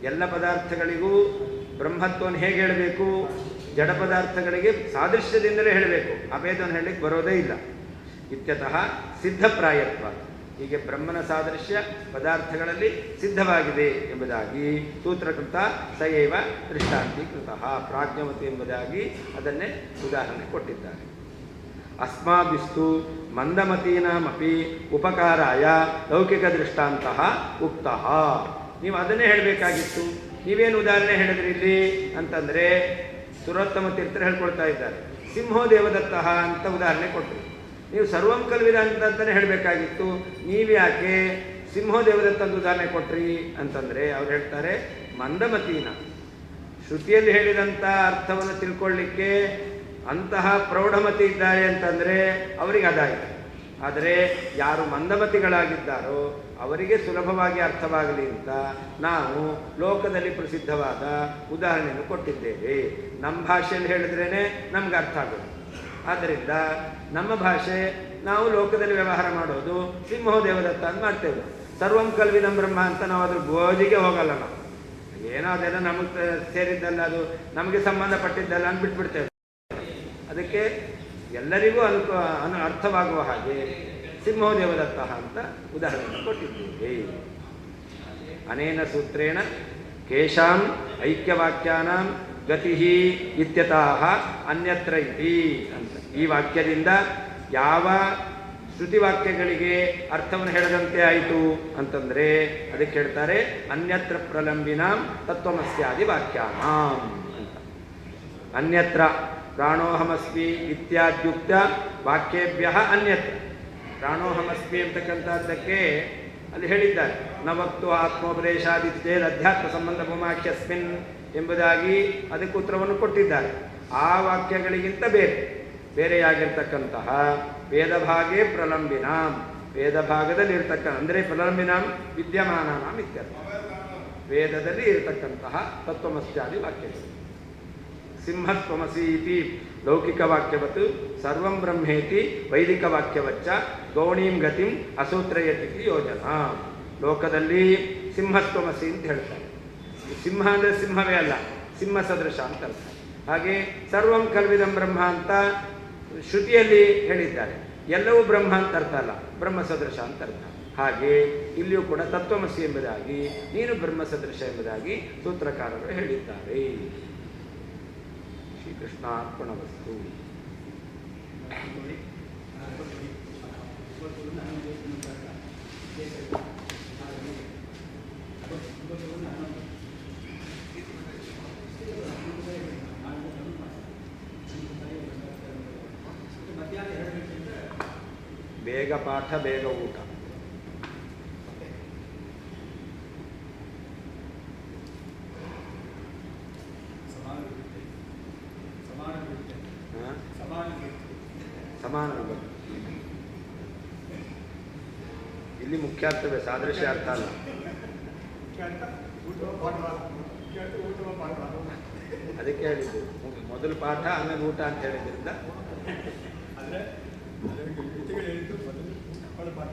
ಎಲ್ಲ ಪದಾರ್ಥಗಳಿಗೂ ಬ್ರಹ್ಮತ್ವವನ್ನು ಹೇಗೆ ಹೇಳಬೇಕು? ಜಡ ಪದಾರ್ಥಗಳಿಗೆ ಸಾದೃಶ್ಯದಿಂದಲೇ ಹೇಳಬೇಕು, ಅಭೇದವನ್ನು ಹೇಳಲಿಕ್ಕೆ ಬರೋದೇ ಇಲ್ಲ. ಇತ್ಯತಃ ಸಿದ್ಧಪ್ರಾಯತ್ವ. ಹೀಗೆ ಬ್ರಹ್ಮನ ಸಾದೃಶ್ಯ ಪದಾರ್ಥಗಳಲ್ಲಿ ಸಿದ್ಧವಾಗಿದೆ ಎಂಬುದಾಗಿ ಸೂತ್ರಕೃತ ಸಯೇವ ದೃಷ್ಟಾಂತೀಕೃತಃ ಪ್ರಾಜ್ಞವತಿ ಎಂಬುದಾಗಿ ಅದನ್ನೇ ಉದಾಹರಣೆ ಕೊಟ್ಟಿದ್ದಾರೆ. ಅಸ್ಮಾಭಿಸ್ತು ಮಂದಮತೀನಾಮಪಿ ಉಪಕಾರಾಯ ಲೌಕಿಕ ದೃಷ್ಟಾಂತಃ ಉಕ್ತಃ. ನೀವು ಅದನ್ನೇ ಹೇಳಬೇಕಾಗಿತ್ತು. ನೀವೇನು ಉದಾಹರಣೆ ಹೇಳಿದ್ರಿ ಇಲ್ಲಿ ಅಂತಂದರೆ ಸುರೋತ್ತಮ ತೀರ್ಥರು ಹೇಳ್ಕೊಳ್ತಾ ಇದ್ದಾರೆ. ಸಿಂಹೋ ದೇವದತ್ತಃ ಅಂತ ಉದಾಹರಣೆ ಕೊಟ್ಟರು. ನೀವು ಸರ್ವಂ ಕಲ್ವಿದ ಅಂತಲೇ ಹೇಳಬೇಕಾಗಿತ್ತು. ನೀವ್ಯಾಕೆ ಸಿಂಹೋ ದೇವದತ್ತ ಅಂತ ಉದಾಹರಣೆ ಕೊಟ್ರಿ ಅಂತಂದರೆ ಅವ್ರು ಹೇಳ್ತಾರೆ, ಮಂದಮತೀನ ಶ್ರುತಿಯಲ್ಲಿ ಹೇಳಿದಂಥ ಅರ್ಥವನ್ನು ತಿಳ್ಕೊಳ್ಳಿಕ್ಕೆ ಅಂತಹ ಪ್ರೌಢಮತಿ ಇದ್ದಾರೆ ಅಂತಂದರೆ ಅವರಿಗೆ ಅದಾಯಿತು. ಆದರೆ ಯಾರು ಮಂದಮತಿಗಳಾಗಿದ್ದಾರೋ ಅವರಿಗೆ ಸುಲಭವಾಗಿ ಅರ್ಥವಾಗಲಿ ಅಂತ ನಾವು ಲೋಕದಲ್ಲಿ ಪ್ರಸಿದ್ಧವಾದ ಉದಾಹರಣೆಯನ್ನು ಕೊಟ್ಟಿದ್ದೇವೆ. ನಮ್ಮ ಭಾಷೆಯಲ್ಲಿ ಹೇಳಿದ್ರೇ ನಮ್ಗೆ ಅರ್ಥ ಆಗೋದು. ಆದ್ದರಿಂದ ನಮ್ಮ ಭಾಷೆ ನಾವು ಲೋಕದಲ್ಲಿ ವ್ಯವಹಾರ ಮಾಡೋದು ಸಿಂಹೋ ದೇವದತ್ತ ಅಂತ ಮಾಡ್ತೇವೆ. ಸರ್ವಂ ಕಲ್ವಿದಂ ಬ್ರಹ್ಮ ಅಂತ ನಾವು ಅದ್ರ ಗೋಜಿಗೆ ಹೋಗಲ್ಲ. ನಾವು ಏನೋ ಅದೆಲ್ಲ ನಮಗೆ ಸೇರಿದ್ದಲ್ಲ, ಅದು ನಮಗೆ ಸಂಬಂಧಪಟ್ಟಿದ್ದಲ್ಲ ಅಂತ ಬಿಟ್ಬಿಡ್ತೇವೆ. ಅದಕ್ಕೆ ಎಲ್ಲರಿಗೂ ಅರ್ಥವಾಗುವ ಹಾಗೆ ಸಿಂಹೋ ದೇವದತ್ತ ಅಂತ ಉದಾಹರಣೆ ಕೊಟ್ಟಿದ್ದೇವೆ. ಅನೇನ ಸೂತ್ರೇಣ ಕೇಶಾಂ ಐಕ್ಯವಾಕ್ಯಾನಾಂ ಗತಿ ಇತ್ಯತಃ ಅನ್ಯತ್ರ ಇತಿ ಅಂತ. ಈ ವಾಕ್ಯದಿಂದ ಯಾವ ಶ್ರುತಿವಾಕ್ಯಗಳಿಗೆ ಅರ್ಥವನ್ನು ಹೇಳದಂತೆ ಆಯಿತು ಅಂತಂದರೆ ಅದಕ್ಕೆ ಹೇಳ್ತಾರೆ ಅನ್ಯತ್ರ ಪ್ರಲಂಬಿನಾಂ ತತ್ವಮಸ್ಯಾದಿ ವಾಕ್ಯಾನಾಂ ಅಂತ. ಅನ್ಯತ್ರ ಪ್ರಾಣೋಹಮಸ್ಮಿ ಇತ್ಯಾದ್ಯುಕ್ತ ವಾಕ್ಯೇಭ್ಯ ಅನ್ಯತ್ರ. ಪ್ರಾಣೋಹಮಸ್ಮಿ ಅಂತಕ್ಕಂಥದ್ದಕ್ಕೆ ಅಲ್ಲಿ ಹೇಳಿದ್ದಾರೆ ನವಕ್ತು ಆತ್ಮೋಪದೇಶಾದಿತ್ಯೇದ್ ಅಧ್ಯಾತ್ಮ ಸಂಬಂಧ ಭೂಮಾಖ್ಯಸ್ಮಿನ್ ಎಂಬುದಾಗಿ ಅದಕ್ಕೆ ಉತ್ತರವನ್ನು ಕೊಟ್ಟಿದ್ದಾರೆ. ಆ ವಾಕ್ಯಗಳಿಗಿಂತ ಬೇರೆಯಾಗಿರ್ತಕ್ಕಂತಹ ವೇದಭಾಗೇ ಪ್ರಲಂಬಿನಾಂ, ವೇದಭಾಗದಲ್ಲಿ ಇರ್ತಕ್ಕಂಥ ಅಂದರೆ ಪ್ರಲಂಬಿನಾಂ ವಿದ್ಯಮಾನಾನಾಂ ಇತ್ಯರ್ಥ. ವೇದದಲ್ಲಿ ಇರತಕ್ಕಂತಹ ತತ್ವಮಸ್ಯಾದಿ ವಾಕ್ಯಗಳು. ಸಿಂಹತ್ವಮಸಿ ಇತಿ ಲೌಕಿಕ ವಾಕ್ಯವತ್ತು ಸರ್ವಂ ಬ್ರಹ್ಮೇತಿ ವೈದಿಕ ವಾಕ್ಯವಚ್ಚ ಗೌಣೀಂ ಗತಿಂ ಅಸೂತ್ರಯತಿ ಯೋಜನಾ. ಲೋಕದಲ್ಲಿ ಸಿಂಹತ್ವಮಸಿ ಅಂತ ಹೇಳ್ತಾರೆ. ಸಿಂಹ ಅಂದರೆ ಸಿಂಹವೇ ಅಲ್ಲ, ಸಿಂಹ ಸದೃಶ ಅಂತ ಅರ್ಥ. ಹಾಗೆ ಸರ್ವಂ ಕಲ್ವಿದಂ ಬ್ರಹ್ಮ ಅಂತ ಶ್ರುತಿಯಲ್ಲಿ ಹೇಳಿದ್ದಾರೆ. ಎಲ್ಲವೂ ಬ್ರಹ್ಮ ಅಂತ ಅರ್ಥ ಅಲ್ಲ, ಬ್ರಹ್ಮ ಸದೃಶ ಅಂತ ಅರ್ಥ. ಹಾಗೆ ಇಲ್ಲಿಯೂ ಕೂಡ ತತ್ವಮಸಿ ಎಂಬುದಾಗಿ ನೀನು ಬ್ರಹ್ಮ ಸದೃಶ ಎಂಬುದಾಗಿ ಸೂತ್ರಕಾರರು ಹೇಳಿದ್ದಾರೆ. ಶ್ರೀಕೃಷ್ಣಾರ್ಪಣವಸ್ತು. ಬೇಗ ಪಾಠ ಬೇಗ ಊಟ. ಸಮಾನ ವಿಭಕ್ತಿ ಇಲ್ಲಿ ಮುಖ್ಯಾರ್ಥವೇ, ಸಾದೃಶ್ಯ ಅರ್ಥ ಅಲ್ಲ. ಅದಕ್ಕೆ ಹೇಳಿದ್ದು ಮೊದಲು ಪಾಠ ಆಮೇಲೆ ಊಟ ಅಂತ ಹೇಳಿದ್ರಿಂದ ಹೇಳಿದ್ದು ಮೊದಲು ಪಾಠ